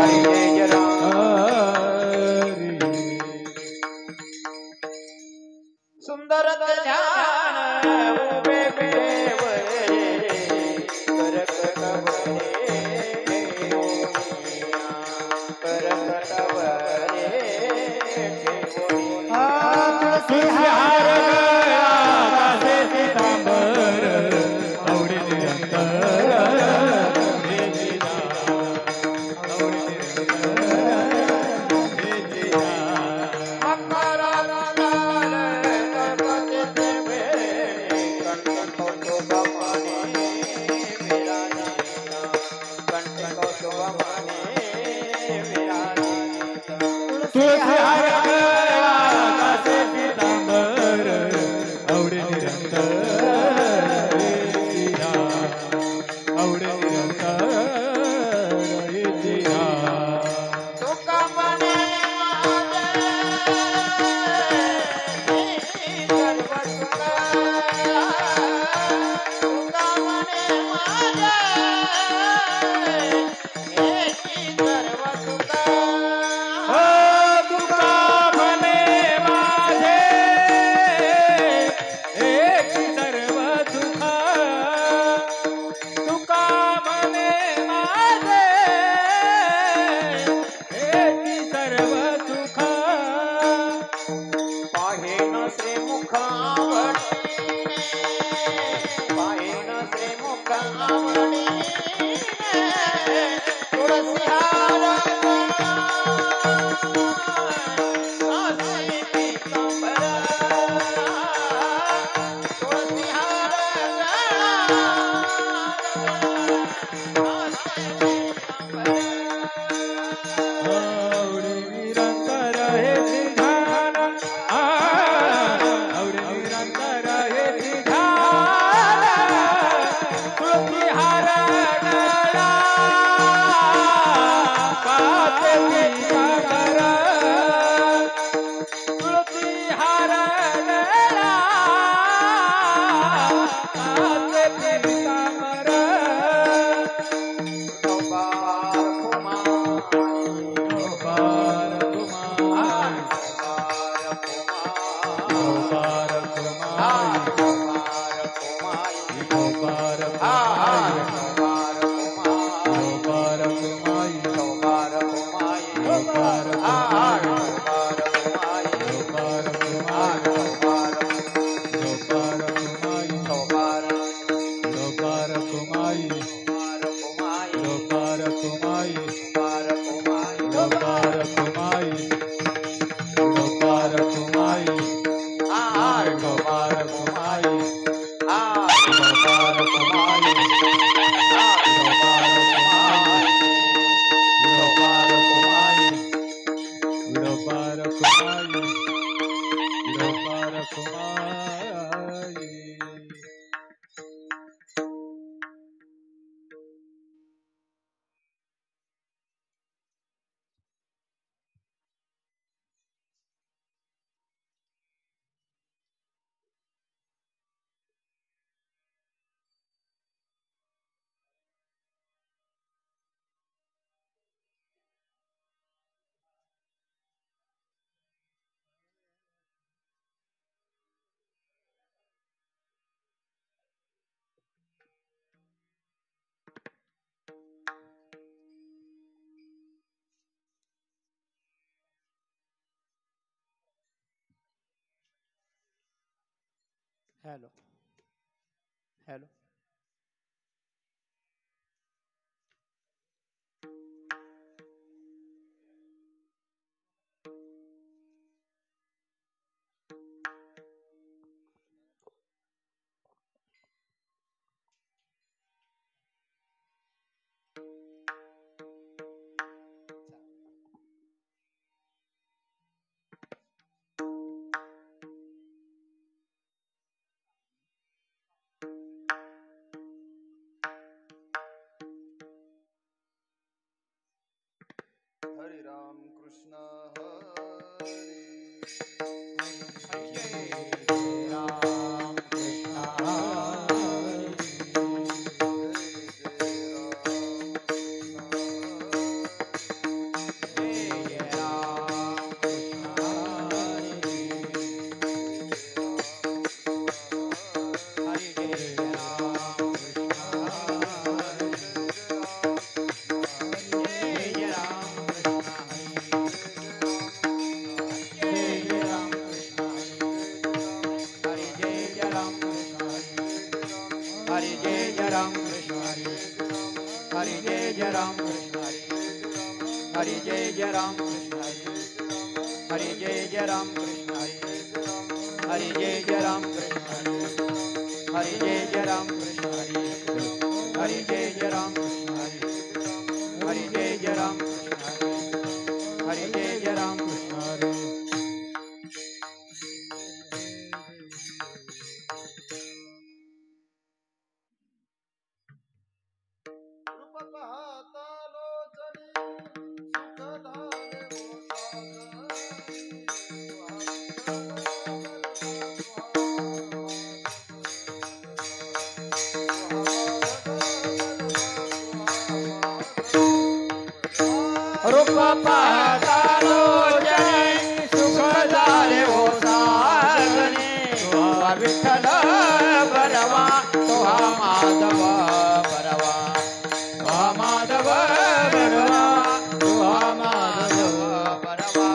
हरी जय राम सुंदर ध्यान उभे देवरे करकटवरे तुलसी हार कासे पीतांबर आवडे निरंतर हेलो हेलो हरे राम कृष्ण हरे राम कृष्ण हरी जय जय राम कृष्ण हरी हरी जय जय राम कृष्ण हरी हरी जय जय राम कृष्ण हरी हरी जय जय राम कृष्ण हरी हरी जय जय राम कृष्ण हरी हरी जय जय राम कृष्ण हरी हरी जय जय राम कृष्ण हरी रूप पाहता लोचने सुख झाले हो साजने तुहा विठ्ठल बरवा तुहा माधव बरवा तुहा माधव बरवा तुहा माधव बरवा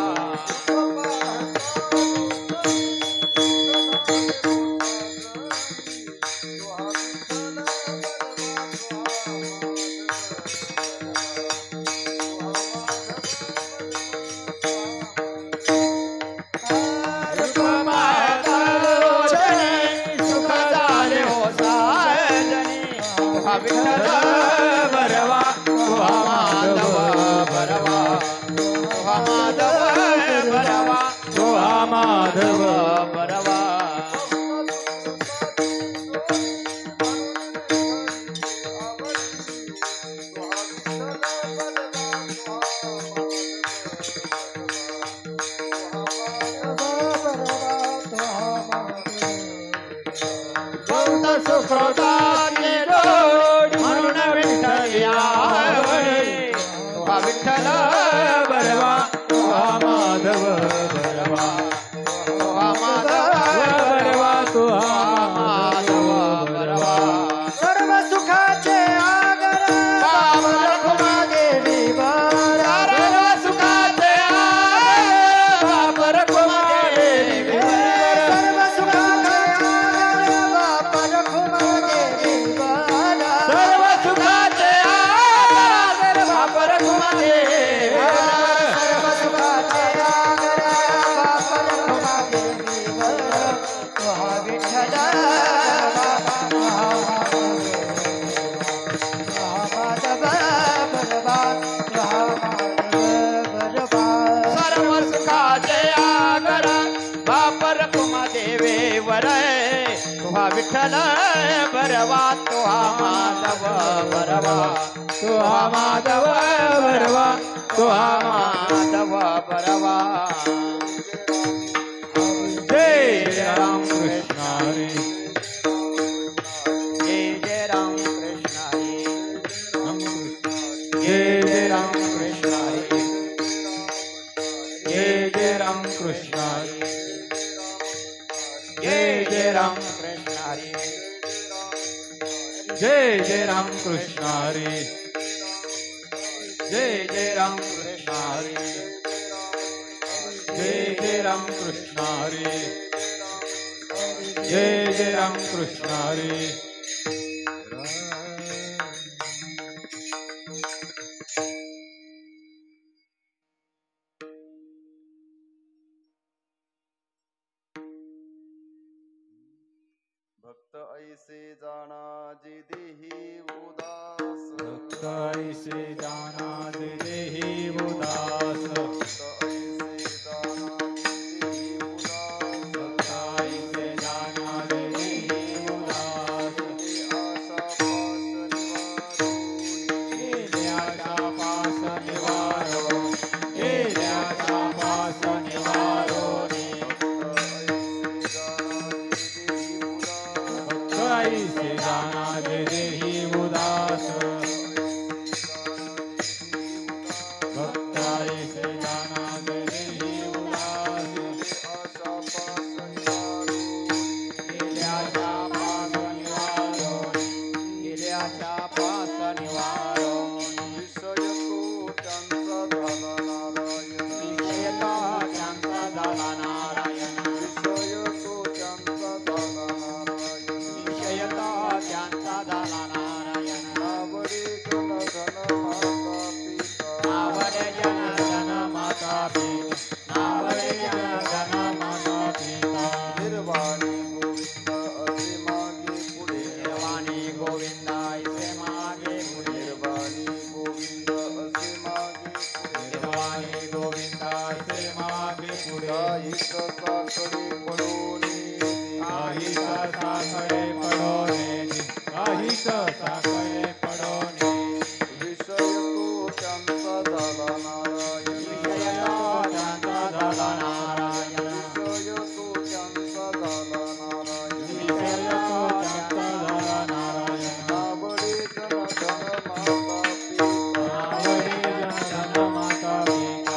विठ्ठल बरवा तुहा माधव बरवा तुहा माधव बरवा तुहा माधव बरवा सुकृताचे डोळ म्हणून विठ्ठल यावळे तुहा विठ्ठल बरवा तुहा माधव बरवा तुहा माधव बरवा तुहा माधव बरवा सर्व सुखाचे आगर बाबा रखुमा देवी बरा सर्व सुखाचे आगर बाबा रखुमा देवी सर्व सुखाचे आगर बाबा रखुमा देवी बरा सर्व सुखाचे आगर बाबा रखुमा देवी सर्व सुखाचे आगर बाबा रखुमा देवी बरा तुहा विठ्ठल सर्व सुखाचे आगर बाप रखुमा देवे वर तुहा विठ्ठल बरवा तुहा माधव बरवा तुहा माधव बरवा तुहा माधव बरवा जय जय राम कृष्ण हरी जय जय राम कृष्ण हरी जय जय राम कृष्ण हरी जय जय राम कृष्ण हरी जय जय राम कृष्ण हरी जय जय राम कृष्ण हरी जय जय राम कृष्ण हरी जय जय राम कृष्ण हरी जय जय राम कृष्ण हरी भक्त ऐसे जाना जी देही उदास भक्त ऐसे जाना देही उदास भक्त ऐसे जाना जी देही उदास भक्त ऐसे जाना देही उदास हे आशा पास निवारो हे आशा पास निवारो भक्त ऐसे जाना देही उदास काहीच साखरे पडोने काहीच साखरे पडोने काहीच साखरे पडोने विषय तो त्यांचा झाला नारायण विषय तो त्यांचा झाला नारायण विषय तो त्यांचा झाला नारायण विषय तो त्यांचा झाला नारायण आवडे जन धन माता पिता आवडे जनधन माता पिता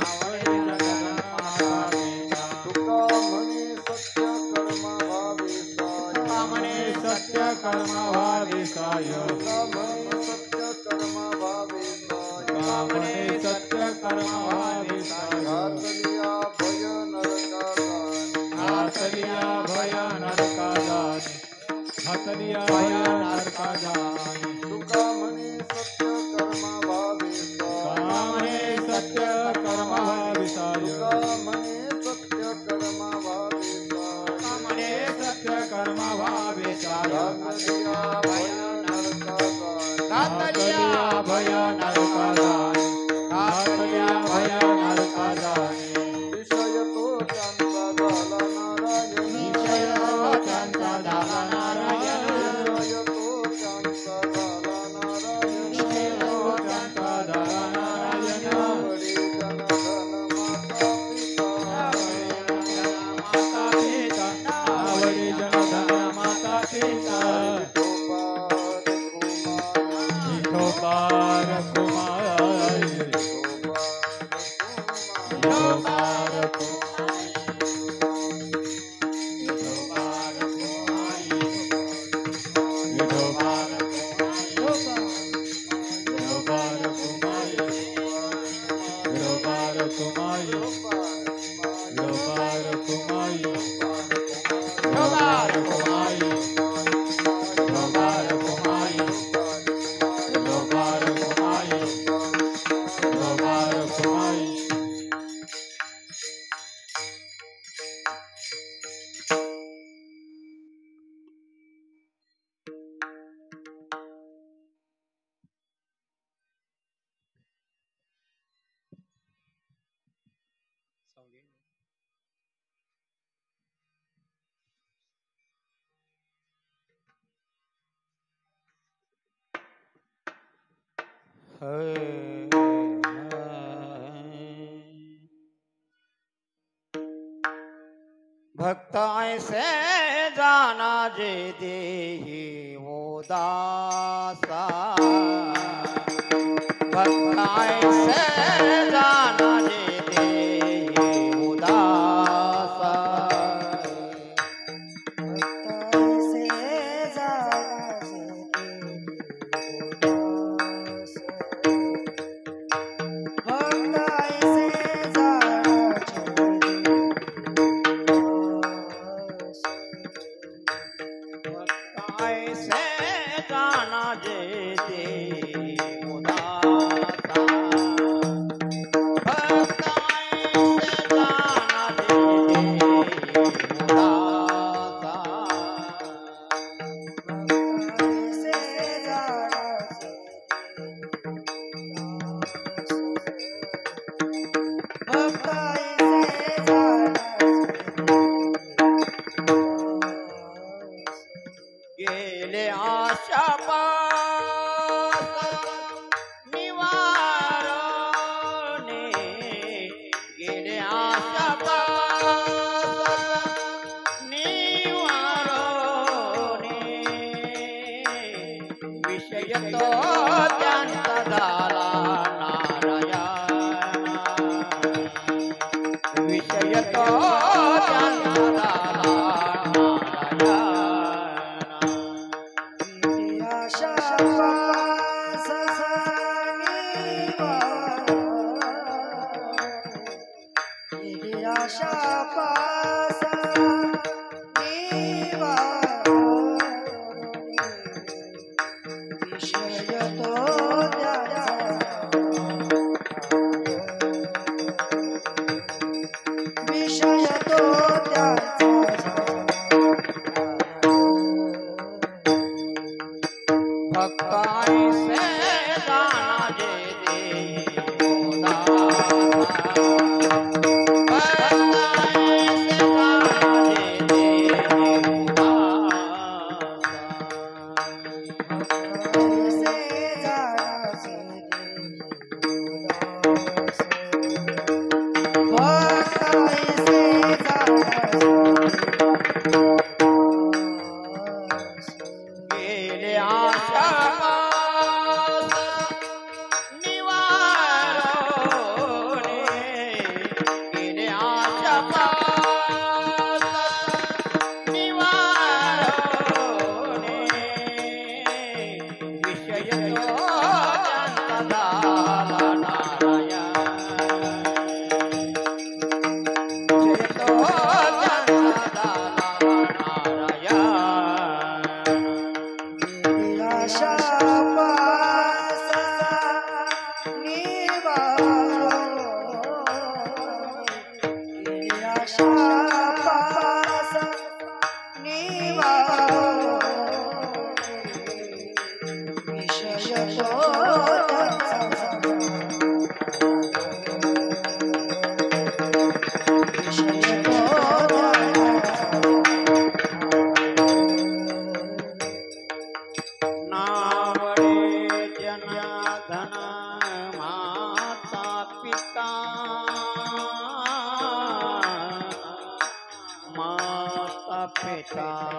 आवडे जनधन माता पिता तुका म्हणे सत्य कर्म व्हावे साय तुका म्हणे सत्य कर्म व्हावे साय तुका म्हणे सत्य कर्म व्हावे साय तुका म्हणे सत्य कर्म व्हावे साय घातलिया भय नरकादानी घातलिया भय नरका जाणे घातलिया भय नरका जाणे तुका म्हणे सत्य कर्म व्हावे साय तुका म्हणे सत्य कर्म व्हावे साय तुका म्हणे सत्य कर्म व्हावे साय तुका म्हणे सत्य कर्म व्हावे साय घातलिया भय नरकादानी घातलिया भय नरका जाणे घातलिया भय नरका जाणे विषय तो त्यांचा झाला नारायण विषय तो त्यांचा झाला नारायण विषय तो त्यांचा झाला नारायण विषय तो त्यांचा झाला नारायण आवडे जन धन माता पिता माता पिता आवडे जनधन माता पिता विठोबार कुमार विठोबार कुमार विठोबार विठोबार कुमार विठोबार विठोबार कुमार विठोबार कुमार विठोबार कुमार विठोबार कुमार विठोबार कुमार विठोबार कुमार विठोबार कुमार भक्त ऐसे जाना जे देही उदासा भक्त ऐसे जाना जे देही उदासा ऐसे जाना जे देही उदासा भक्त ऐसे जाना जे देही उदासा गेले आशा पास निवारणे गेले आशा पास निवारणे विषय तो त्यांचा झाला नारायण विषय तो त्यांचा झाला भक्ताई से जाना जे देही उदासा पिता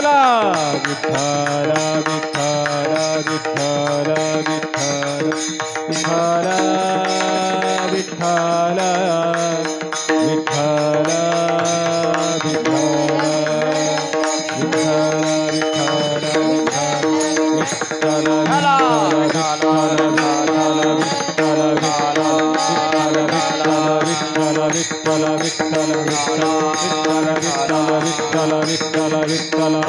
विठ्ठला विठ्ठला विठ्ठला विठ्ठला विठ्ठला विठ्ठला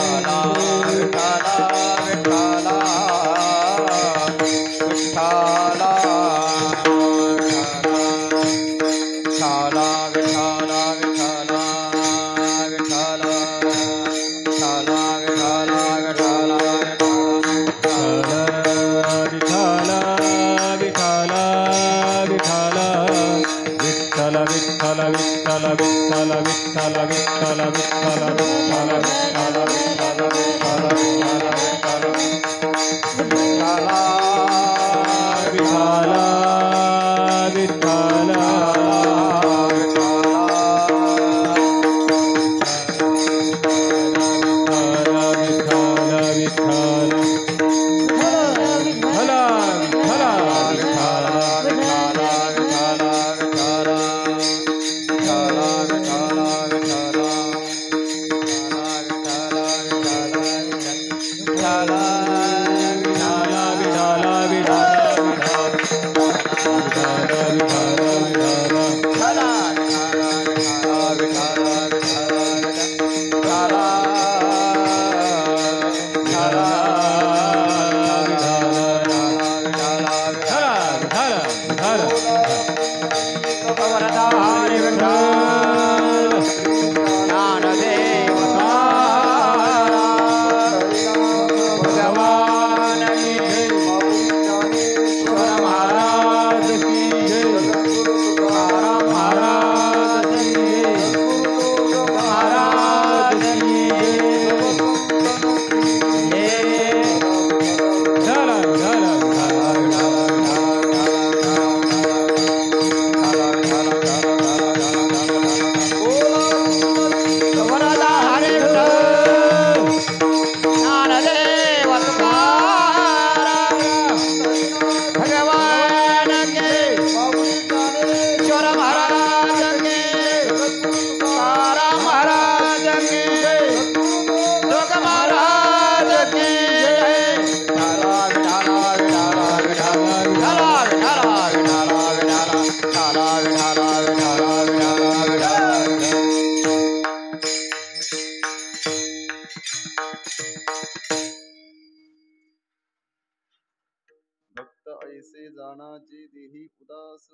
ऐसे जाना जे देही उदास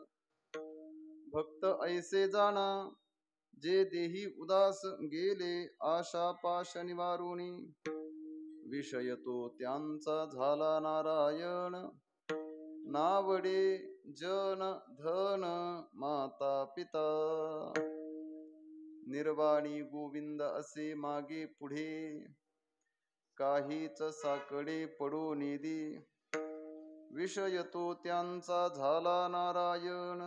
भक्त ऐसे जाना जे देही उदास गेले आशा पाश निवारुणी विषय तो त्यांचा झाला नारायण नावडे जन धन माता पिता निर्वाणी गोविंद असे मागे पुढे काहीच साकडे पडो निधी विषय तो त्यांचा झाला नारायण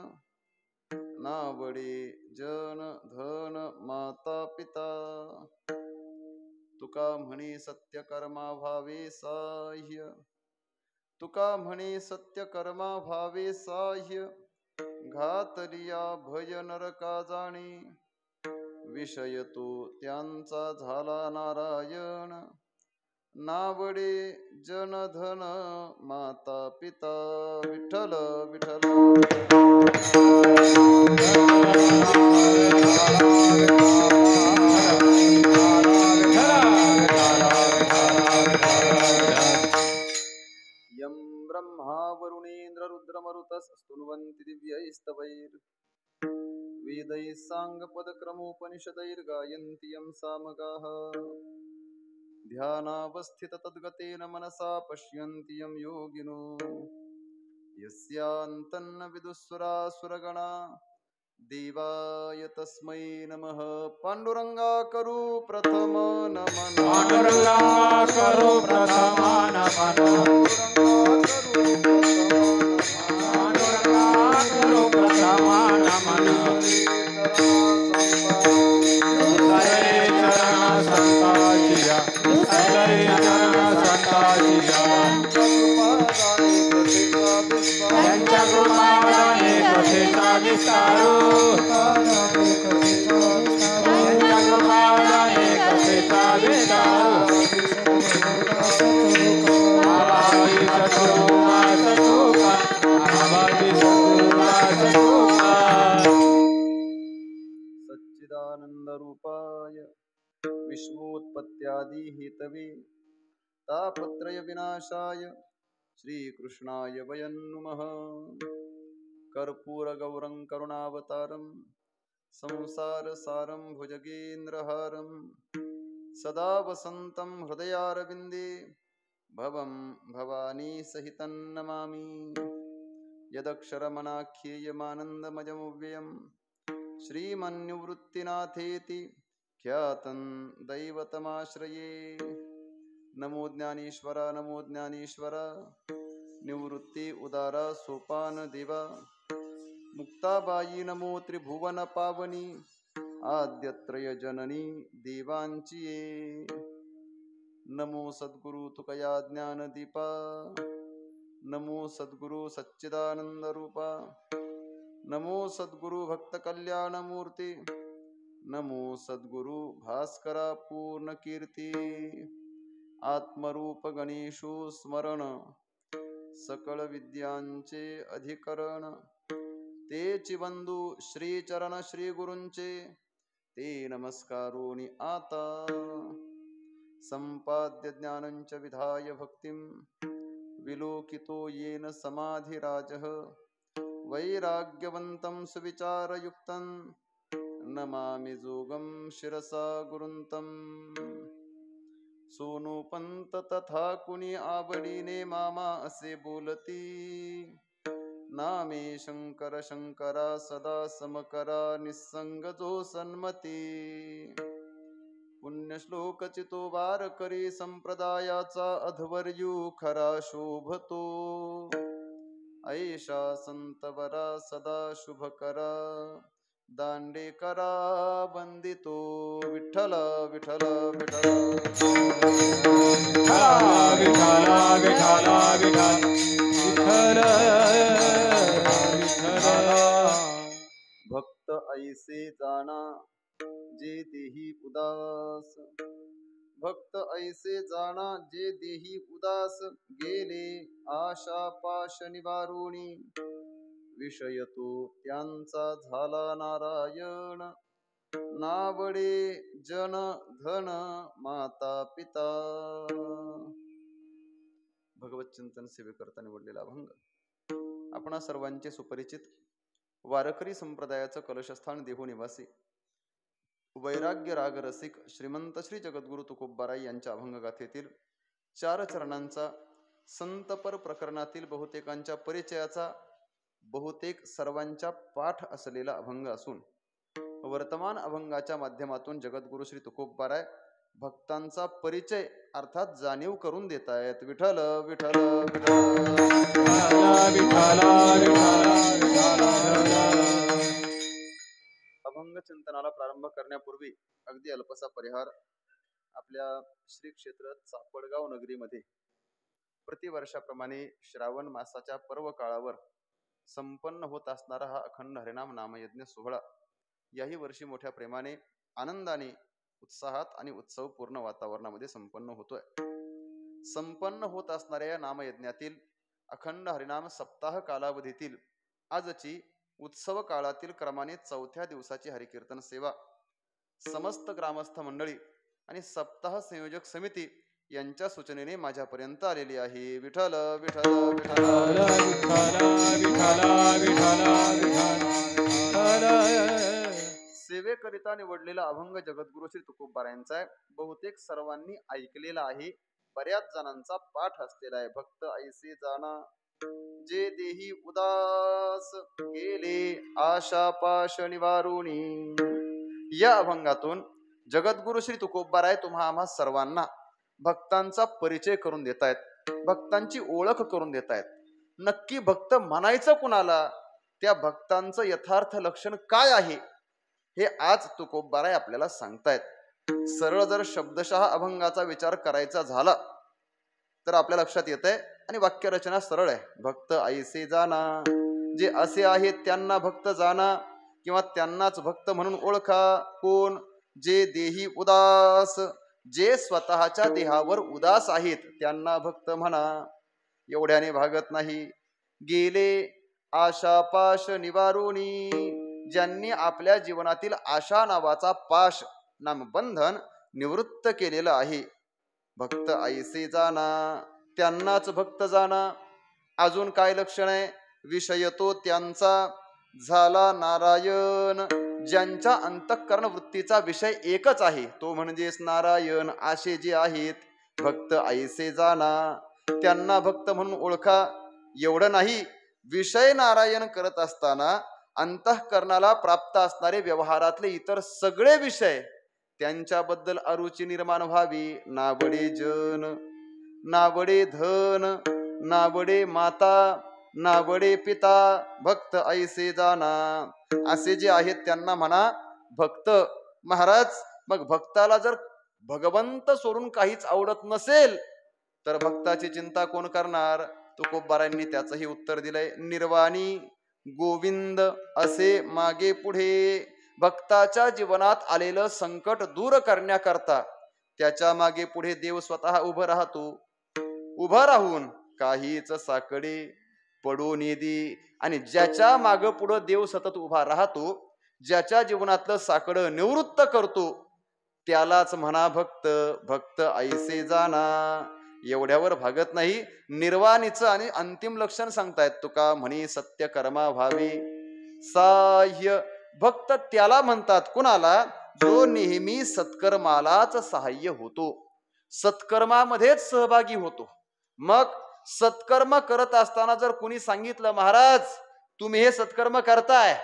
नावडे जन धन माता पिता तुका म्हणे सत्य कर्मा भावे साह्य तुका म्हणे सत्य कर्मा भावे साह्य घातलिया भय नरका जाणे विषय तो त्यांचा झाला नारायण नावडे जनधन माता पिता विठ्ठल विठ्ठल यं ब्रह्मा वरुणेन्द्र रुद्रमरुतः स्तुन्वन्ति दिव्यैस्तवैर् वेदैः साङ्गपदक्रमोपनिषदैर्गायन्ति यं सामगाः ध्यानावस्थित तद्गतेन मनसा पश्यन्ति यं योगिनो यस्यान्तन्न विदुस्सुरासुरगणा देवाय तस्मै नमः पांडुरंगा करू प्रथम नमन पांडुरंगा करू प्रथम नमन पांडुरंगा करू प्रथम नमन हरे चरण संताचिया हरी चरण संताची त्यांच्या कृपावराने कथेचा विस्तारू त्यांच्या कृपावराने कथेचा विस्तारू आबाजी सद्गुरू दास तुका आबाजी सद्गुरू दास तुका सच्चिदानंद रूपाय विश्वोत्पत्त्यादि हेतवे तापत्रय विनाशाय श्रीकृष्णाय वयं नुमः कर्पूर गौरं करुणावतारं संसारसारं भुजगेन्द्रहारं सदा वसन्तं हृदयारविन्दे भवं भवानी सहितं नमामि यदक्षरमनाख्येयमानन्दमयमव्ययं श्रीमन्निवृत्तिनाथेति ख्यातं दैवतमाश्रये नमो ज्ञानेश्वर निवृत्ति उदारा सोपान देवा मुक्ताबाई नमो त्रिभुवन पावनी आद्यत्रय जननी देवांची नमो सद्गुरु तुकया ज्ञानदीपा नमो सद्गुरु सच्चिदानंद रूपा नमो सद्गुरु भक्त कल्याण मूर्ती नमो सद्गुरु भास्करा पूर्ण कीर्ती आत्मरूप गणेशो स्मरण सकळ विद्यांचे अधिकरण तेची बंधू श्री चरण श्री गुरूंचे ते नमस्कारोनी आता संपाद्य ज्ञानंच विधाय भक्तिं विलोकितो येन समाधिराजः वैराग्यवन्तं सुविचारयुक्तं नमामि जोगं शिरसा गुरुन्तं सोनूपंत तथा कुणी आवडीने मामा असे बोलती नामे शंकर शंकरा सदा समकरा निसंग जो सन्मती पुण्यश्लोकचितो वारकरी संप्रदायाचा अध्वर्यू खरा शोभतो ऐशा संतवरा सदा शुभकरा दांडेकरा बंदितो विठ्ठल विठ्ठल विठ्ठल विठ्ठल विठ्ठल विठ्ठल विठ्ठल भक्त ऐसे जाना जे देही उदास भक्त ऐसे जाना जे देही उदास गेले आशा पाश निवारुणी विषय तो त्यांचा झाला नारायण नावडे जन धन माता पिता भगवत चिंतन सेवेकरता निवडलेला अभंग आपणा सर्वांचे सुपरिचित वारकरी संप्रदायाचं कलशस्थान देहू निवासी वैराग्य राग रसिक श्रीमंत श्री जगद्गुरु तुकोबाराय यांच्या अभंगगाथेतील 4 चरणांचा संतपर प्रकरणातील बहुतेकांच्या परिचयाचा बहुतेक सर्वांच्या पाठ असलेला अभंग असून वर्तमान अभंगाच्या माध्यमातून जगद्गुरु श्री तुकोबाराय भक्तांचा परिचय अर्थात जाणीव करून देत आहेत विठ्ठल विठ्ठल अभंग चिंतनाला प्रारंभ करण्यापूर्वी अगदी अल्पसा परिहार आपल्या श्री क्षेत्र चापडगाव नगरीमध्ये प्रतिवर्षाप्रमाणे श्रावण मासाच्या पर्व काळावर संपन्न होत असणारा हा अखंड हरिनाम नामयज्ञ सोहळा याही वर्षी मोठ्या प्रेमाने आनंदाने उत्साहात आणि उत्सवपूर्ण वातावरणामध्ये संपन्न होतोय संपन्न होत असणाऱ्या या नामयज्ञातील अखंड हरिनाम सप्ताह कालावधीतील आजची उत्सव काळातील क्रमाने 4थ्या दिवसाची हरिकीर्तन सेवा समस्त ग्रामस्थ मंडळी आणि सप्ताह संयोजक समिती यांच्या सूचनेने माझ्यापर्यंत आलेली आहे विठ्ठल विठ्ठल सेवेकरिता निवडलेला अभंग जगद्गुरु श्री तुकोबारायांचा आहे बहुतेक सर्वांनी ऐकलेला आहे बऱ्याच जणांचा पाठ असलेला आहे भक्त ऐसे जाना जे देही उदास गेले आशा पाश निवारुणी या अभंगातून जगद्गुरु श्री तुकोबाराय तुम्हा आम्हा सर्वांना भक्तांचा परिचय करून देतायत भक्तांची ओळख करून देतायत नक्की भक्त म्हणायचं कुणाला त्या भक्तांचं यथार्थ लक्षण काय आहे हे आज तुकोबाराय आपल्याला सांगतायत सरळ जर शब्दशः अभंगाचा विचार करायचा झाला तर आपल्या लक्षात येत आहे आणि वाक्यरचना सरळ आहे. भक्त ऐसे जाना, जे असे आहेत त्यांना भक्त जाना किंवा त्यांनाच भक्त म्हणून ओळखा. कोण? जे देही उदास, जे स्वतःच्या देहावर उदास आहेत त्यांना भक्त म्हणा. एवढ्याने भागत नाही. गेले आशा पाश निवारोणी, ज्यांनी आपल्या जीवनातील आशा नावाचा पाश नाम बंधन निवृत्त केलेलं आहे. भक्त ऐसे जाना, त्यांनाच भक्त जाना. अजून काय लक्षण आहे? विषय तो त्यांचा झाला नारायण, ज्यांच्या अंतःकरण वृत्तीचा विषय एकच आहे तो म्हणजेच नारायण. असे जे आहेत भक्त ऐसे जाना, त्यांना भक्त म्हणून ओळखा. एवढं नाही, विषय नारायण करत असताना अंतःकरणाला प्राप्त असणारे व्यवहारातले इतर सगळे विषय त्यांच्याबद्दल अरुची निर्माण व्हावी. नावडे जन, नावडे धन, नावडे माता, नावडे पिता, भक्त ऐसे जाना. असे जे आहेत त्यांना म्हणा भक्त. महाराज, मग भक्ताला जर भगवंत सोडून काहीच आवडत नसेल तर भक्ताची चिंता कोण करणार? तुकोबारांनी त्याचंही उत्तर दिलंय. निर्वाणी गोविंद असे मागे पुढे, भक्ताच्या जीवनात आलेलं संकट दूर करण्याकरता त्याच्या मागे पुढे देव स्वतः उभं राहतो. उभं राहून काहीच साकडे पडू नेदी. आणि ज्याच्या माग पुढं देव सतत उभा राहतो, ज्याच्या जीवनातलं साकडं निवृत्त करतो त्यालाच म्हणा भक्त. भक्त ऐसे जाना. एवढ्यावर भागत नाही. निर्वाणीचं आणि अंतिम लक्षण सांगतायत तुका म्हणी सत्य कर्मा व्हावे साह्य. भक्त त्याला म्हणतात. कुणाला? जो नेहमी सत्कर्मालाच सहाय्य होतो, सत्कर्मामध्येच सहभागी होतो. मग सत्कर्म करत असताना जर कुणी सांगितलं महाराज तुम्ही हे सत्कर्म करताय,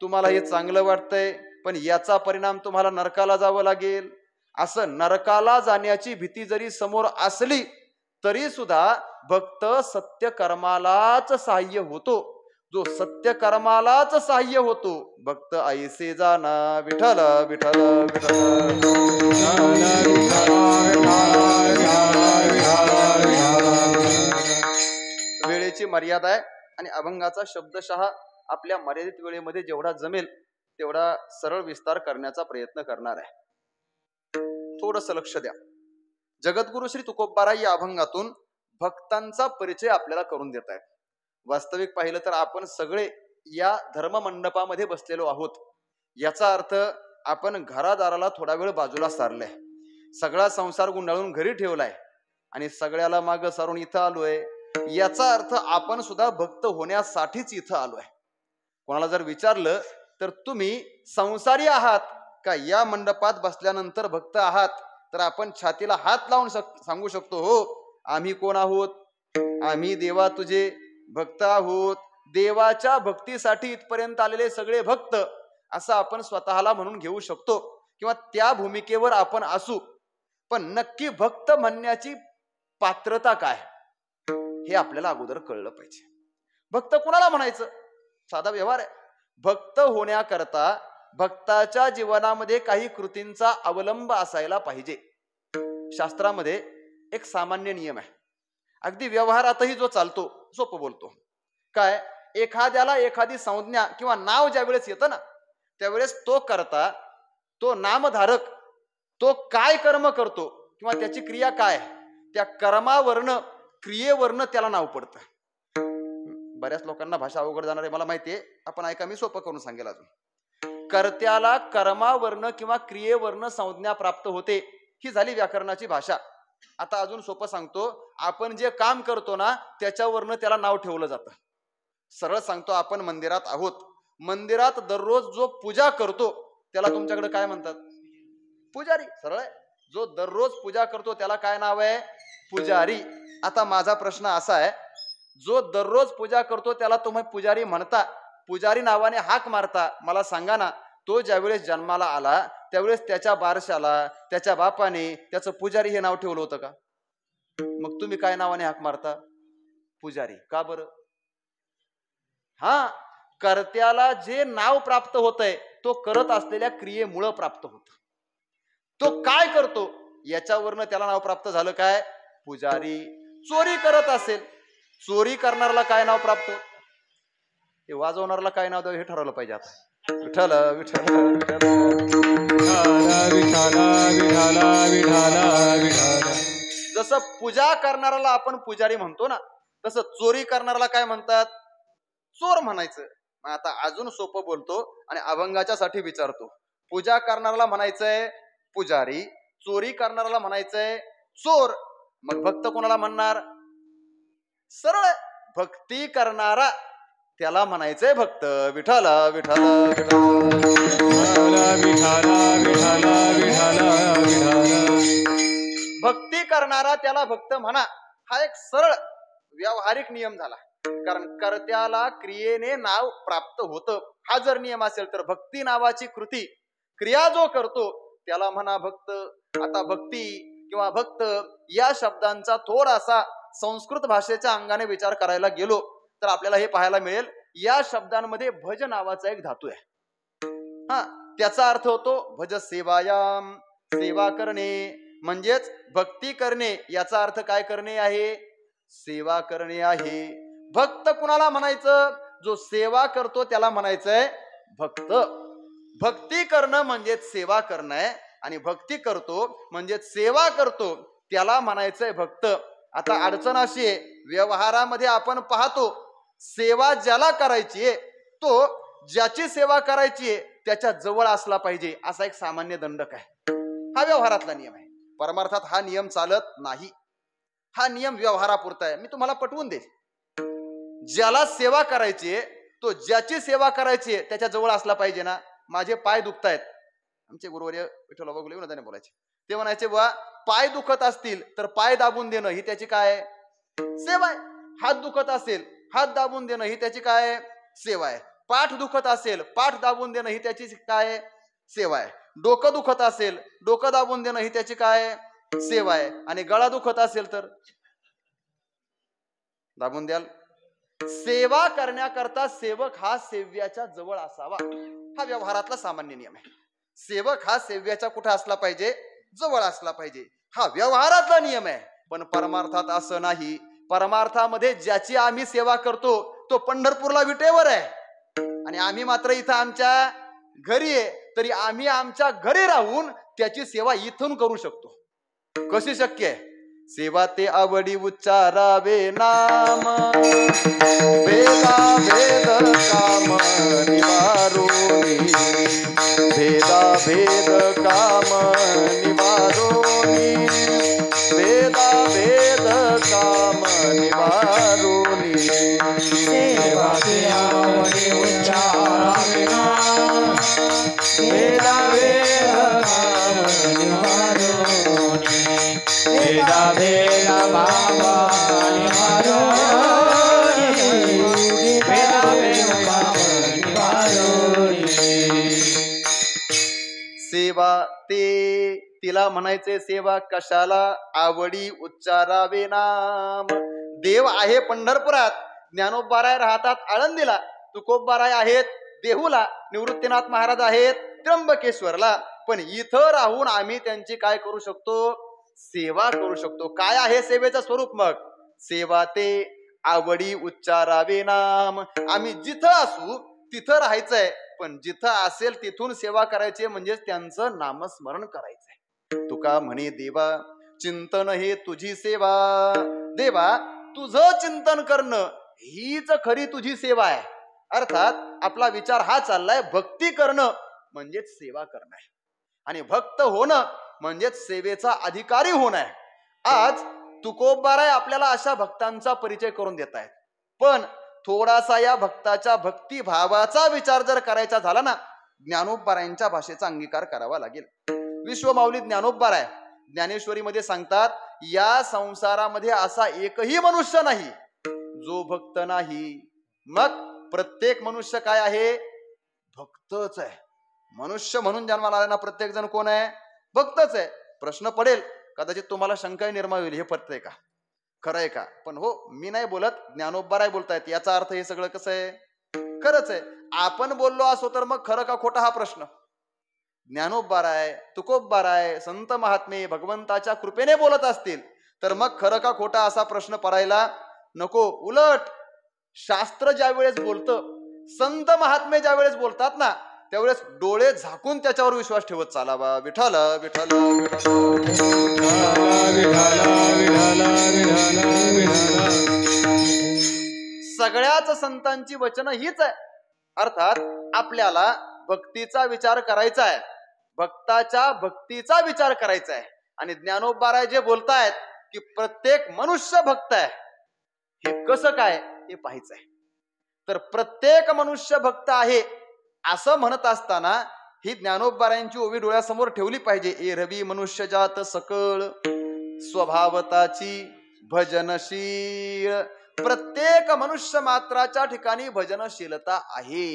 तुम्हाला हे चांगलं वाटतंय, पण याचा परिणाम तुम्हाला नरकाला जावं लागेल, असं नरकाला जाण्याची भीती जरी समोर असली तरी सुद्धा भक्त सत्य कर्मालाच सहाय्य होतो. जो सत्य कर्मालाच सहाय्य होतो भक्त ऐसे जाना. विठ्ठल विठ्ठल विठ्ठल. वेळेची मर्यादा आहे आणि अभंगाचा शब्दशः आपल्या मर्यादित वेळेमध्ये जेवढा जमेल तेवढा सरळ विस्तार करण्याचा प्रयत्न करणार आहे. थोडस लक्ष द्या. जगद्गुरु श्री तुकोबाराय या अभंगातून भक्तांचा परिचय आपल्याला करून देत आहेत. वास्तविक पाहिलं तर आपण सगळे या धर्ममंडपामध्ये बसलेलो आहोत. याचा अर्थ आपण घरादाराला थोडा वेळ बाजूला सारलाय, सगळा संसार गुंडाळून घरी ठेवलाय आणि सगळ्याला मागं सारून इथं आलोय. याचा अर्थ आपण सुद्धा भक्त होण्यासाठीच इथं आलोय. कोणाला जर विचारलं तर तुम्ही संसारी आहात का या मंडपात बसल्यानंतर भक्त आहात, तर आपण छातीला हात लावून सांगू शकतो हो आम्ही कोण आहोत? आम्ही देवा तुझे भक्त आहोत. देवाच्या भक्तीसाठी इथपर्यंत आलेले सगळे भक्त असं आपण स्वतःला म्हणून घेऊ शकतो किंवा त्या भूमिकेवर आपण असू. पण नक्की भक्त म्हणण्याची पात्रता काय हे आपल्याला अगोदर कळलं पाहिजे. भक्त कुणाला म्हणायचं? साधा व्यवहार आहे. भक्त होण्याकरता भक्ताच्या जीवनामध्ये काही कृतींचा अवलंब असायला पाहिजे. शास्त्रामध्ये एक सामान्य नियम आहे, अगदी व्यवहारातही जो चालतो. सोपं बोलतो काय? एखाद्याला एखादी संज्ञा किंवा नाव ज्या वेळेस येतं ना त्यावेळेस तो करता, तो नामधारक, तो काय कर्म करतो किंवा त्याची क्रिया काय, त्या कर्मावरनं क्रियेवरनं त्याला नाव पडतं. बऱ्याच लोकांना भाषा अवघड जाणार आहे मला माहितीये. आपण ऐका, मी सोपं करून सांगेल. अजून कर्त्याला कर्मावरनं किंवा क्रियेवरनं संज्ञा प्राप्त होते, ही झाली व्याकरणाची भाषा. आता अजून सोपं सांगतो. आपण जे काम करतो ना त्याच्यावरनं त्याला नाव ठेवलं जातं. सरळ सांगतो, आपण मंदिरात आहोत. मंदिरात दररोज जो पूजा करतो त्याला तुमच्याकडे काय म्हणतात? पुजारी. सरळ आहे. जो दररोज पूजा करतो त्याला काय नाव आहे? पुजारी. आता माझा प्रश्न असा आहे, जो दररोज पूजा करतो त्याला तुम्ही पुजारी म्हणता, पुजारी नावाने हाक मारता. मला सांगा ना, तो ज्यावेळेस जन्माला आला त्यावेळेस त्याच्या बारशाला त्याच्या बापाने त्याचं पुजारी हे नाव ठेवलं होतं का? मग तुम्ही काय नावाने हाक मारता? पुजारी. का बरं? हा, कर्त्याला जे नाव प्राप्त होतंय तो करत असलेल्या क्रियेमुळे प्राप्त होत. तो काय करतो याच्यावरनं त्याला नाव प्राप्त झालं काय? पुजारी. चोरी करत असेल, चोरी करणाऱ्याला काय नाव प्राप्त? हे वाजवणाऱ्याला काय नाव द्यावं हे ठरवलं पाहिजे आता. विठ्ठल विठ्ठल जसं पूजा करणाऱ्याला आपण पुजारी म्हणतो ना, तसं चोरी करणाऱ्याला काय म्हणतात? चोर म्हणायचं. आता अजून सोपं बोलतो आणि अभंगाच्या साठी विचारतो. पूजा करणाऱ्याला म्हणायचंय पुजारी, चोरी करणाऱ्याला म्हणायचंय चोर. मग भक्त कोणाला म्हणणार? सरळ भक्ती करणारा त्याला म्हणायचंय भक्त. विठ्ठल विठ्ठल भक्ती करणारा त्याला भक्त म्हणा. हा एक सरळ व्यावहारिक नियम झाला, कारण कर्त्याला क्रियेने नाव प्राप्त होतं. हा जर नियम असेल तर भक्ती नावाची कृती, क्रिया जो करतो त्याला म्हणा भक्त. आता भक्ती किंवा भक्त या शब्दांचा थोडासा संस्कृत भाषेच्या अंगाने विचार करायला गेलो तर आपल्याला हे पाहायला मिळेल, या शब्दांमध्ये भज नावाचा एक धातू आहे. हा, त्याचा अर्थ होतो भज सेवायाम, सेवा करणे. म्हणजेच भक्ती करणे याचा अर्थ काय करणे आहे? सेवा करणे आहे. भक्त कुणाला म्हणायचं? जो सेवा करतो त्याला म्हणायचंय भक्त. भक्ती करणं म्हणजे सेवा करणं आहे, आणि भक्ती करतो म्हणजे सेवा करतो त्याला म्हणायचंय भक्त. आता अडचण अशी आहे, व्यवहारामध्ये आपण पाहतो सेवा ज्याला करायची आहे तो ज्याची सेवा करायची आहे त्याच्या जवळ असला पाहिजे, असा एक सामान्य दंडक आहे. हा व्यवहारातला नियम आहे. परमार्थात हा नियम चालत नाही. हा नियम व्यवहारापुरता आहे. मी तुम्हाला पटवून देईल, ज्याला सेवा करायची आहे तो ज्याची सेवा करायची आहे त्याच्या जवळ असला पाहिजे ना. माझे पाय दुखतायत, आमचे गुरुवर्य विठ्ठल बाबा गुले त्याने बोलायचे, ते म्हणायचे बुवा पाय दुखत असतील तर पाय दाबून देणं ही त्याची काय सेवा आहे. हात दुखत असेल हात दाबून देणं ही त्याची काय सेवा आहे. पाठ दुखत असेल पाठ दाबून देणं ही त्याची काय सेवा आहे. डोकं दुखत असेल डोकं दाबून देणं ही त्याची काय सेवा आहे. आणि गळा दुखत असेल तर दाबून द्याल. सेवा करण्याकरता सेवक हा सेव्याच्या जवळ असावा, हा व्यवहारातला सामान्य नियम आहे. सेवक हा सेव्याच्या कुठे असला पाहिजे? जवळ असला पाहिजे. हा व्यवहारातला नियम आहे. पण परमार्थात असं नाही. परमार्थामध्ये ज्याची आम्ही सेवा करतो तो पंढरपूरला विटेवर आहे आणि आम्ही मात्र इथं आमच्या घरी आहे, तरी आम्ही आमच्या घरी राहून त्याची सेवा इथून करू शकतो. कशी शक्य आहे? सेवा ते आवडी उच्चारावे नाम, भेदा भेद काम निवारोनी, भेदा भेद काम निवारोनी, भेदा भेद काम निवारोनी. सेवा ते आवडी उच्चारावे नाम, भेदा भेद काम निवारोनी, भेदा भेद बाबा निवारोनी, भेदा भेद बाबा निवारोनी. सेवा ते तिला म्हणायचे सेवा कशाला? आवडी उच्चारावे नाम. देव आहे पंढरपुरात, ज्ञानोबाराय राहतात आळंदीला, तुकोबाराय आहेत देहूला, निवृत्तीनाथ महाराज आहेत त्र्यंबकेश्वरला. पण इथं राहून आम्ही त्यांची काय करू शकतो? सेवा करू शकतो. काय आहे सेवेचं स्वरूप? मग सेवा ते आवडी उच्चारावे नाम. आम्ही जिथं असू तिथं राहायचंय, पण जिथं असेल तिथून सेवा करायची, म्हणजे त्यांचं नामस्मरण करायचंय. तुका म्हणे देवा चिंतन हे तुझी सेवा. देवा तुझं चिंतन करणं हीच खरी तुझी सेवा आहे. अर्थात आपला विचार हा चाललाय भक्ती करणं म्हणजेच सेवा करणं आहे, आणि भक्त होणं म्हणजेच सेवेचा अधिकारी होणं आहे. आज तुकोबाराय आपल्याला अशा भक्तांचा परिचय करून देत आहेत, पण थोडासा या भक्ताच्या भक्तिभावाचा विचार जर करायचा झाला ना, ज्ञानोबारायांच्या भाषेचा अंगीकार करावा लागेल. विश्वमाऊली ज्ञानोबाराय ज्ञानेश्वरीमध्ये सांगतात, या संसारामध्ये असा एकही मनुष्य नाही जो भक्त नाही. मग प्रत्येक मनुष्य काय आहे? भक्तच आहे. मनुष्य म्हणून जन्माला आला ना प्रत्येक जण कोण आहे? भक्तच आहे. प्रश्न पडेल, कदाचित तुम्हाला शंका निर्माण होईल, हे पटत आहे का, खरं आहे का? पण हो, मी नाही बोलत, ज्ञानोबाराय बोलतायत. याचा अर्थ हे सगळं कसं आहे? खरंच आहे. आपण बोललो असो तर मग खरं का खोटं हा प्रश्न. ज्ञानोबराय, तुकोबराय, संत महात्मे भगवंताच्या कृपेने बोलत असतील तर मग खरं का खोटा असा प्रश्न पडायला नको. उलट शास्त्र ज्या वेळेस बोलतं, संत महात्मे ज्या वेळेस बोलतात ना, त्यावेळेस डोळे झाकून त्याच्यावर विश्वास ठेवत चालावा. विठ्ठल विठ्ठल सगळ्याच संतांची वचन हीच आहे. अर्थात आपल्याला भक्तीचा विचार करायचा आहे, भक्ताच्या भक्तीचा विचार करायचा आहे. आणि ज्ञानोबराय जे बोलतायत की प्रत्येक मनुष्य भक्त आहे, हे कसं काय हे पाहायचं आहे. तर प्रत्येक मनुष्य भक्त आहे असं म्हणत असताना ही ज्ञानोबरायांची ओवी डोळ्यासमोर ठेवली पाहिजे. ए रवी मनुष्य जात सकळ स्वभावताची भजनशील. प्रत्येक मनुष्य मात्राच्या ठिकाणी भजनशीलता आहे.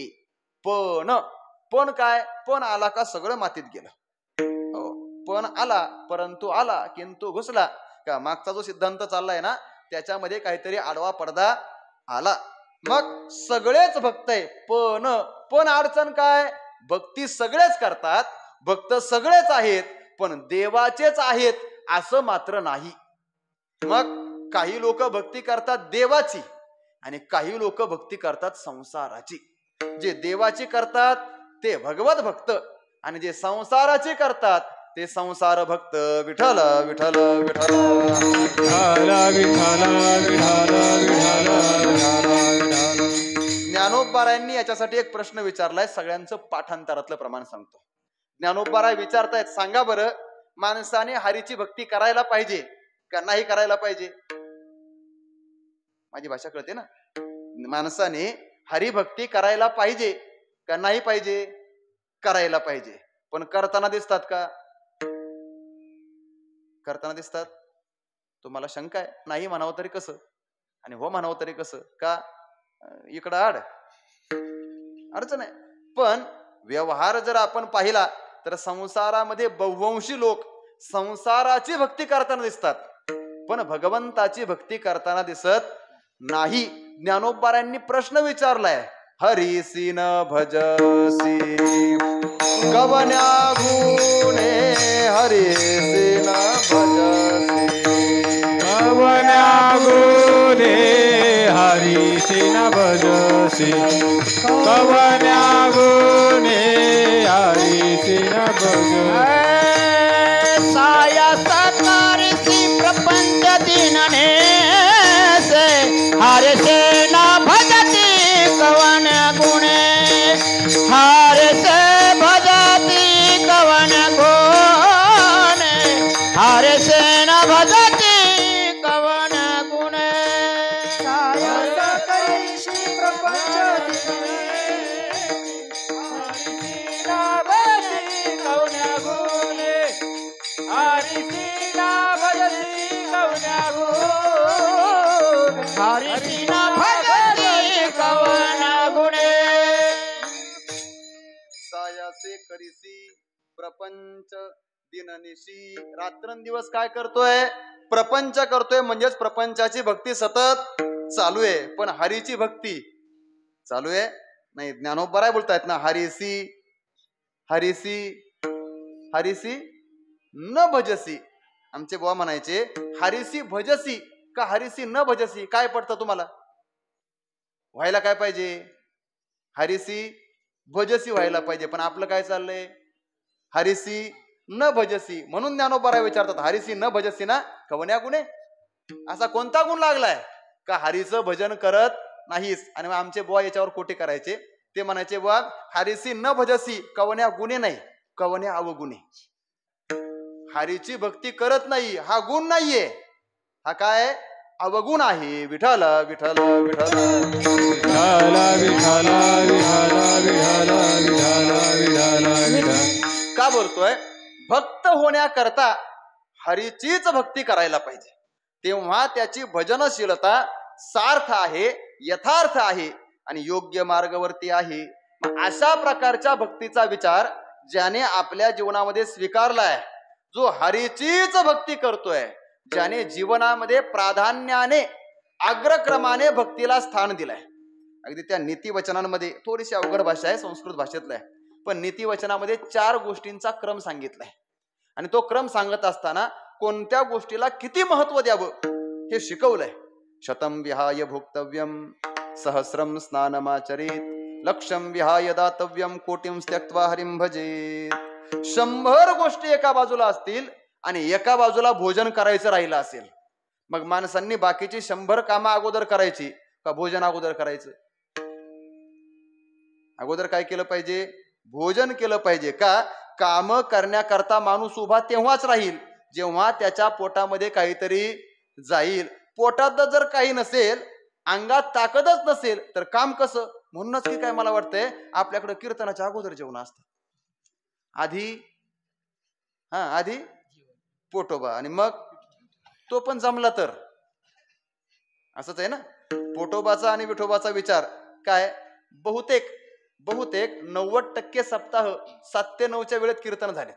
पण काय, पण आला का सगळं मातीत गेलं. पण आला परंतु आला किंतु घुसला. का मागचा जो सिद्धांत चाललाय ना, त्याच्यामध्ये काहीतरी आडवा पडदा आला. मग सगळेच भक्त आहे, पण अडचण काय, भक्ती सगळेच करतात, भक्त सगळेच आहेत, पण देवाचेच आहेत असं मात्र नाही. मग काही लोक भक्ती करतात देवाची आणि काही लोक भक्ती करतात संसाराची. जे देवाची करतात ते भगवत भक्त आणि जे संसाराची करतात ते संसार भक्त. विठ्ठल विठ्ठल विठ्ठल ज्ञानोबरायांनी याच्यासाठी एक प्रश्न विचारलाय. सगळ्यांचं पाठांतरातलं प्रमाण सांगतो. ज्ञानोबराय विचारतायत, सांगा बरं, माणसाने हरीची भक्ती करायला पाहिजे का नाही करायला पाहिजे? माझी भाषा कळते ना. माणसाने हरिभक्ती करायला पाहिजे का नाही पाहिजे? करायला पाहिजे. पण करताना दिसतात का? करताना दिसतात? तुम्हाला शंका आहे, नाही म्हणावं तरी कसं आणि हो म्हणावं तरी कसं? का इकडं अडचण आहे. पण व्यवहार जर आपण पाहिला तर संसारामध्ये बहुवंशी लोक संसाराची भक्ती करताना दिसतात, पण भगवंताची भक्ती करताना दिसत नाही. ज्ञानोबरायांनी प्रश्न विचारलाय, हरिसी न भजसी कवन्या गुणे, हरिसी न भजसी कवन्या गुणे, हरिसी न भजसी कवन्या गुणे, हरिसी न भजसी. साया सतारिसी प्रपंच दिनने से हरे से न भजती कवन गुणे, हरे से भजती कवन गुणे, हरे से न भजती कवन गुणे. साया सतारिसी प्रपंच सायासे करीसी प्रपंच दिननिशी. रात्रंदिवस काय करतोय? प्रपंच करतोय. म्हणजेच प्रपंचाची भक्ती सतत चालू आहे, पण हरीची भक्ती चालू आहे नाही. ज्ञानोबराय बोलतायत ना, हरिसी हरिसी हरिसी न भजसी. आमचे बुवा म्हणायचे, हरिसी भजसी का हरिसी न भजसी? काय पडतं तुम्हाला? व्हायला काय पाहिजे? हरिसी भजसी व्हायला पाहिजे. पण आपलं काय चाललंय? हरिसी न भजसी. म्हणून ज्ञानोबराय विचारतात, हरिसी न भजसी ना कवन्या गुणे, असा कोणता गुण लागलाय का हरीचं भजन करत नाहीस? आणि मग आमचे बुवा याच्यावर कोटे करायचे. ते म्हणायचे, बुवा हरिसी न भजसी कवन्या गुणे नाही, कवन्या अवगुणे. हरीची भक्ती करत नाही हा गुण नाहीये, हा काय अवगुण आहे. विठ्ठल विठ्ठल विठ्ठल का बोलतोय? भक्त होण्याकरता हरीचीच भक्ती करायला पाहिजे, तेव्हा त्याची भजनशीलता सार्थ आहे, यथार्थ आहे आणि योग्य मार्गावरती आहे. अशा प्रकारच्या भक्तीचा विचार ज्याने आपल्या जीवनामध्ये स्वीकारलाय, जो हरीचीच भक्ती करतोय, ज्याने जीवनामध्ये प्राधान्याने अग्रक्रमाने भक्तीला स्थान दिलंय. अगदी त्या नीती वचनांमध्ये थोडीशी अवघड भाषा आहे, संस्कृत भाषेतला आहे, पण नीतिवचनामध्ये 4 गोष्टींचा क्रम सांगितलाय आणि तो क्रम सांगत असताना कोणत्या गोष्टीला किती महत्व द्यावं हे शिकवलंय. शतं विहाय भोक्तव्यम सहस्रम स्नानमाचरेत लक्षं विहाय दातव्यम कोटिं त्यक्त्वा हरिं भजेत. 100 गोष्टी एका बाजूला असतील आणि एका बाजूला भोजन करायचं राहिलं असेल, मग माणसांनी बाकीची 100 कामं अगोदर करायची का भोजन अगोदर करायचं? अगोदर काय केलं पाहिजे? भोजन केलं पाहिजे. का? काम करण्याकरता माणूस उभा तेव्हाच राहील जेव्हा त्याच्या पोटामध्ये काहीतरी जाईल. पोटात जर काही नसेल, अंगात ताकदच नसेल तर काम कसं? म्हणूनच की काय मला वाटतंय आपल्याकडे कीर्तनाच्या अगोदर जेवण असतं. आधी पोटोबा आणि मग तो पण जमला तर. असंच आहे ना. पोटोबाचा आणि विठोबाचा विचार काय? बहुतेक 90% सप्ताह 7 ते 9च्या वेळेत कीर्तन झाले.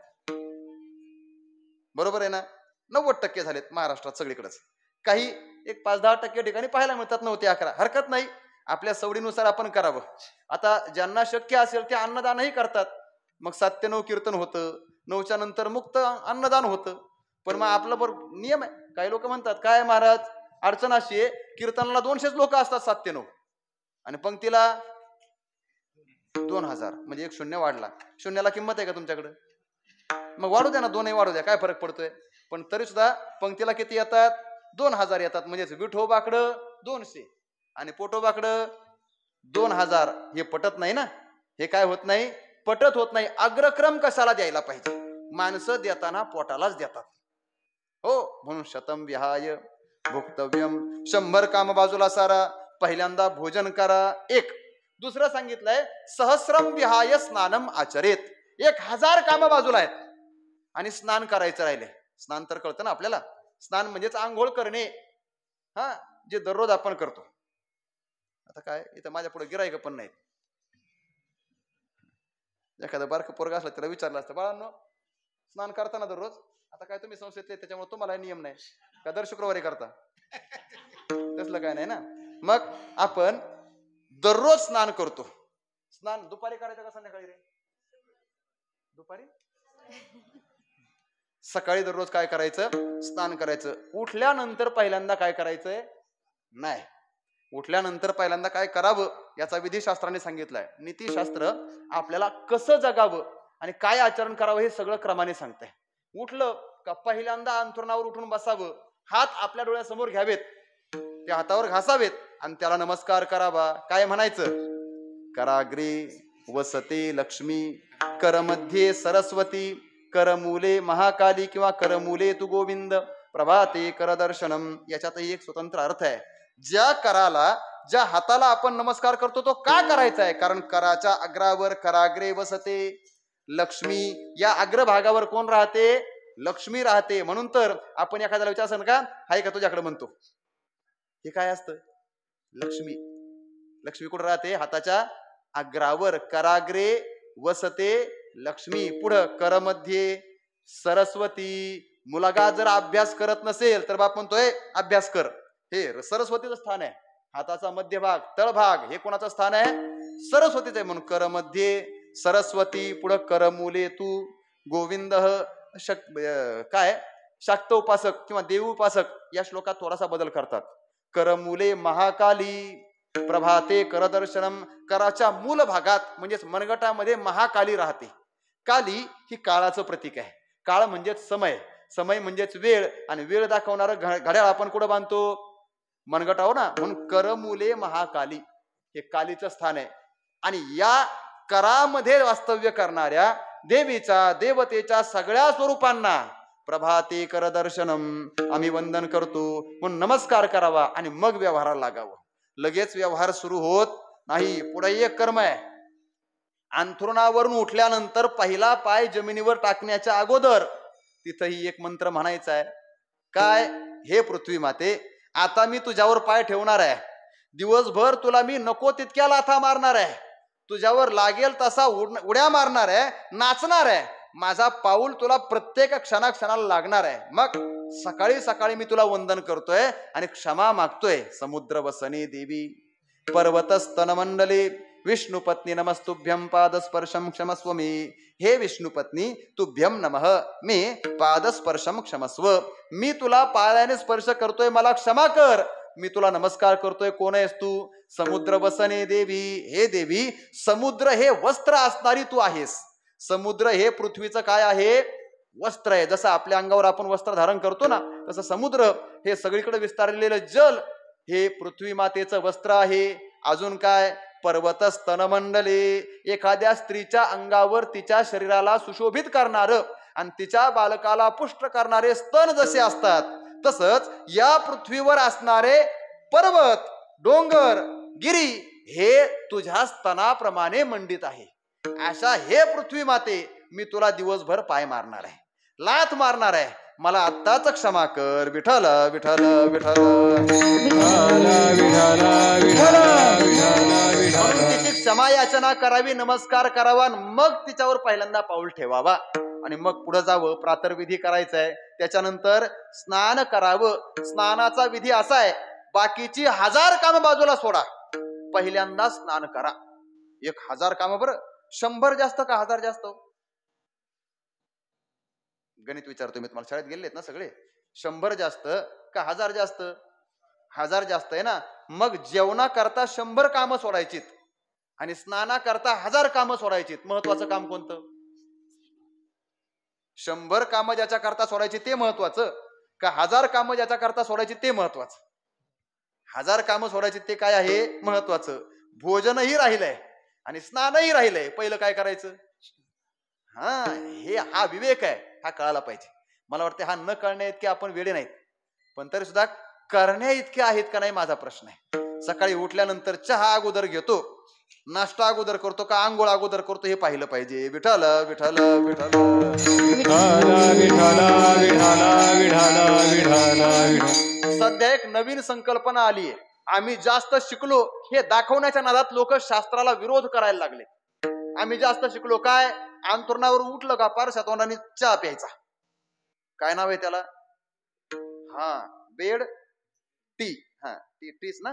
बरोबर आहे ना? 90% झालेत महाराष्ट्रात सगळीकडेच. काही एक 5-10% ठिकाणी पाहायला मिळतात 9 ते 11. हरकत नाही, आपल्या सवडीनुसार आपण करावं. आता ज्यांना शक्य असेल ते अन्नदानही करतात. मग 7 ते 9 कीर्तन होतं, 9च्या नंतर मुक्त अन्नदान होतं. पण मग आपला बरोबर नियम आहे. काही लोक म्हणतात काय महाराज अडचण अशी आहे, कीर्तनाला 200 लोक असतात 7 ते 9 आणि पंक्तीला 2000, म्हणजे एक शून्य वाढला. शून्याला किंमत आहे का तुमच्याकडे? मग वाढू द्या ना, 2ही वाढू द्या, काय फरक पडतोय? पण तरी सुद्धा पंक्तीला किती येतात? 2000 येतात. म्हणजे विठोबाकडं 200 आणि पोटोबाकडं 2000. हे पटत नाही ना. हे काय होत नाही? पटत होत नाही. अग्रक्रम कशाला द्यायला पाहिजे? माणसं देताना पोटालाच देतात. हो, म्हणून शतं विहाय भोक्तव्यम, 100 काम बाजूला सारा, पहिल्यांदा भोजन करा. 1. दुसरं सांगितलंय सहस्रम विहाय स्नानम आचरेत. 1000 काम बाजूला आहेत आणि स्नान करायचं राहिले. स्नान तर कळतं ना आपल्याला. स्नान म्हणजेच आंघोळ करणे, जे दररोज आपण करतो. आता काय इथं माझ्या पुढे गिरायक पण नाही. एखादं बारकं पोरगा असला त्याला विचारलं असतं, बाळांनो स्नान करताना दररोज? आता काय तुम्ही संस्थेतले त्याच्यामुळे तुम्हाला नियम नाही का दर शुक्रवारी करता? तसलं काय नाही ना. मग आपण दररोज स्नान करतो. स्नान दुपारी करायचं का संध्याकाळी रे? दुपारी. सकाळी दररोज काय करायचं? स्नान करायचं. उठल्यानंतर पहिल्यांदा काय करायचंय? नाही, उठल्यानंतर पहिल्यांदा काय करावं याचा विधिशास्त्राने सांगितलंय. नीतिशास्त्र आपल्याला कसं जगावं आणि काय आचरण करावं हे सगळं क्रमाने सांगतंय. उठलं का पहिल्यांदा अंथरुणावर उठून बसावं, हात आपल्या डोळ्यासमोर घ्यावेत, त्या हातावर घासावेत आणि त्याला नमस्कार करावा. काय म्हणायचं? कराग्रे वसते लक्ष्मी, करमध्ये सरस्वती, करमूले महाकाली किंवा करमूले तू गोविंद, प्रभाते करदर्शनम. याच्यातही एक स्वतंत्र अर्थ आहे. ज्या कराला, ज्या हाताला आपण नमस्कार करतो तो का करायचा आहे? कारण कराच्या अग्रावर कराग्रे वसते लक्ष्मी. या अग्रभागावर कोण राहते? लक्ष्मी राहते. म्हणून तर आपण एखाद्याला विचारसन का हाय का तुझ्याकडे म्हणतो, हे काय असतं? लक्ष्मी. लक्ष्मी कुठं राहते? हाताच्या अग्रावर. कराग्रे वसते लक्ष्मी. पुढं करमध्ये सरस्वती. मुलगा जर अभ्यास करत नसेल तर बाप म्हणतोय अभ्यास कर. हे सरस्वतीचं स्थान आहे. हाताचा मध्यभाग, तळभाग हे कोणाचं स्थान आहे? सरस्वतीचं आहे. म्हणून करमध्ये सरस्वती, पुढं करमूले तू गोविंद. काय शाक्त उपासक किंवा देव उपासक या श्लोकात थोडासा बदल करतात. करमूले महाकाली, प्रभाते करदर्शनम. कराच्या मूल भागात म्हणजेच मनगटामध्ये महाकाली राहते. काली ही काळाचं प्रतीक आहे. काळ म्हणजेच समय, समय म्हणजेच वेळ, आणि वेळ दाखवणारं घड्याळ आपण कुठं बांधतो? मनगटावर ना. म्हणून करमूले महाकाली हे कालीचं स्थान आहे. आणि या करामध्ये वास्तव्य करणाऱ्या देवीच्या, देवतेच्या सगळ्या स्वरूपांना प्रभाते करदर्शनम आम्ही वंदन करतो. म्हणून नमस्कार करावा आणि मग व्यवहाराला लागावं. लगेच व्यवहार सुरू होत नाही. पुढे एक कर्म आहे. अंथरुणावरून उठल्यानंतर पहिला पाय जमिनीवर टाकण्याच्या अगोदर तिथंही एक मंत्र म्हणायचा आहे. काय? हे पृथ्वी माते, आता मी तुझ्यावर पाय ठेवणार आहे. दिवसभर तुला मी नको तितक्या लाथा मारणार आहे. तुझ्यावर लागेल तसा उड्या मारणार आहे, नाचणार आहे. माझा पाऊल तुला प्रत्येक क्षणाक्षणाला लागणार आहे. मग सकाळी सकाळी मी तुला वंदन करतोय आणि क्षमा मागतोय. समुद्र वसने देवी पर्वत स्तनमंडले विष्णुपत्नी नमस्तुभ्यं पादस्पर्शम क्षमस्व मी. हे विष्णुपत्नी तुभ्यम नमः, मी पादस्पर्शम क्षमस्व. मी तुला पायाने स्पर्श करतोय, मला क्षमा कर. मी तुला नमस्कार करतोय. कोण आहेस तू? समुद्र वसने देवी. हे देवी, समुद्र हे वस्त्र असणारी तू आहेस. समुद्र हे पृथ्वीचं काय आहे? वस्त्र आहे. जसं आपल्या अंगावर आपण वस्त्र धारण करतो ना, तसं समुद्र हे सगळीकडे विस्तारलेलं जल हे पृथ्वी मातेचं वस्त्र आहे. अजून काय? पर्वत स्तनमंडले, एखाद्या स्त्रीच्या अंगावर तिच्या शरीराला सुशोभित करणार आणि तिच्या बालकाला पुष्ट करणारे स्तन जसे असतात, तसंच या पृथ्वीवर असणारे पर्वत, डोंगर, गिरी हे तुझ्या स्तनाप्रमाणे मंडित आहे. अशा हे पृथ्वी माते, मी तुला दिवसभर पाय मारणार आहे, लाथ मारणार आहे. मला आत्ताच क्षमा कर. विठ्ठल विठ्ठल विठ्ठल. तिची क्षमा याचना करावी, नमस्कार करावा, मग तिच्यावर पहिल्यांदा पाऊल ठेवावा आणि मग पुढे जावं. प्रातर्विधी करायचा आहे, त्याच्यानंतर स्नान करावं. स्नानाचा विधी असा आहे, बाकीची 1000 कामं बाजूला सोडा, पहिल्यांदा स्नान करा. 1000 कामं बरं, 100 जास्त का 1000 जास्त? गणित विचारतो मी तुम्हाला, शाळेत गेलेत ना सगळे. 100 जास्त का 1000 जास्त? 1000 जास्त आहे ना. मग जेवणा करता 100 कामं सोडायचीत आणि स्नाना करता 1000 कामं सोडायचीत. महत्वाचं काम कोणतं? 100 कामं ज्याच्या करता सोडायची ते महत्वाचं का 1000 कामं ज्याच्या करता सोडायची ते महत्वाचं? 1000 कामं सोडायची ते काय आहे महत्वाचं. भोजनही राहिलंय आणि स्नानही राहिलंय, पहिलं काय करायचं? हा विवेक आहे, हा कळायला पाहिजे. मला वाटतं हा न कळण्या इतके आपण वेडे नाहीत, पण तरी सुद्धा करण्या इतके आहेत का नाही माझा प्रश्न आहे. सकाळी उठल्यानंतर चहा अगोदर घेतो, नाश्ता अगोदर करतो का आंघोळ अगोदर करतो हे पाहिलं पाहिजे. विठ्ठल विठ्ठल विठ्ठल. सध्या एक नवीन संकल्पना आली आहे. आम्ही जास्त शिकलो हे दाखवण्याच्या नादात लोक शास्त्राला विरोध करायला लागले. आम्ही जास्त शिकलो काय? अंथरुणावर उठलं का पारशा तोंडाने चहा प्यायचा. काय नाव आहे त्याला? Bed tea. टीच ना,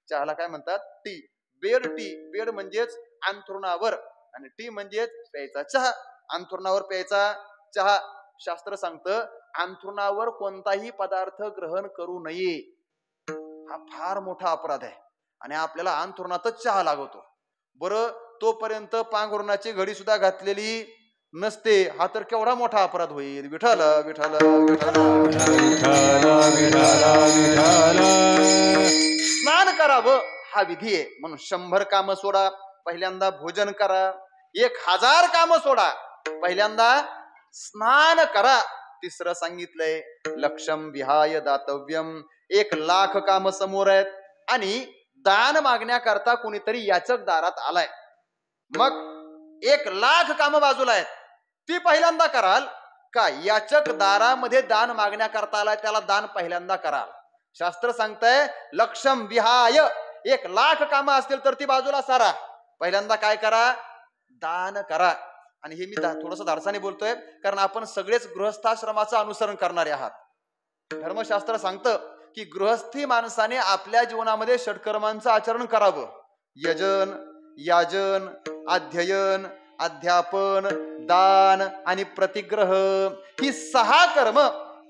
चहाला काय म्हणतात? टी. Bed tea. बेड म्हणजेच अंथरुणावर आणि टी म्हणजेच प्यायचा चहा. अंथरुणावर प्यायचा चहा. शास्त्र सांगतं अंथरुणावर कोणताही पदार्थ ग्रहण करू नये. हा फार मोठा अपराध आहे आणि आपल्याला अंथरुणातच चहा लागतो. बरं, तोपर्यंत पांघरुणाची घडी सुद्धा घातलेली नसते, हा तर केवढा मोठा अपराध होईल. विठ्ठल विठ्ठल विठ्ठल. स्नान करावं हा विधी आहे, म्हणून 100 कामं सोडा, पहिल्यांदा भोजन करा. 1000 कामं सोडा, पहिल्यांदा स्नान करा. तिसरं सांगितलंय लक्षम विहाय दातव्यम. 1,00,000 कामं समोर आहेत आणि दान मागण्याकरता कुणीतरी याचक दारात आलाय. मग 1,00,000 कामं बाजूला आहेत, ती पहिल्यांदा कराल का याचक दारामध्ये दान मागण्याकरता आलाय त्याला दान पहिल्यांदा कराल? शास्त्र सांगतंय लक्षम विहाय. 1,00,000 कामं असतील तर ती बाजूला सारा, पहिल्यांदा काय करा? दान करा. आणि हे मी थोडस धाडसाने बोलतोय कारण आपण सगळेच गृहस्थाश्रमाचं अनुसरण करणारे आहात. धर्मशास्त्र सांगतं की गृहस्थी माणसाने आपल्या जीवनामध्ये षटकर्मांचं आचरण करावं. यजन, याजन, अध्ययन, अध्यापन, दान आणि प्रतिग्रह ही 6 कर्म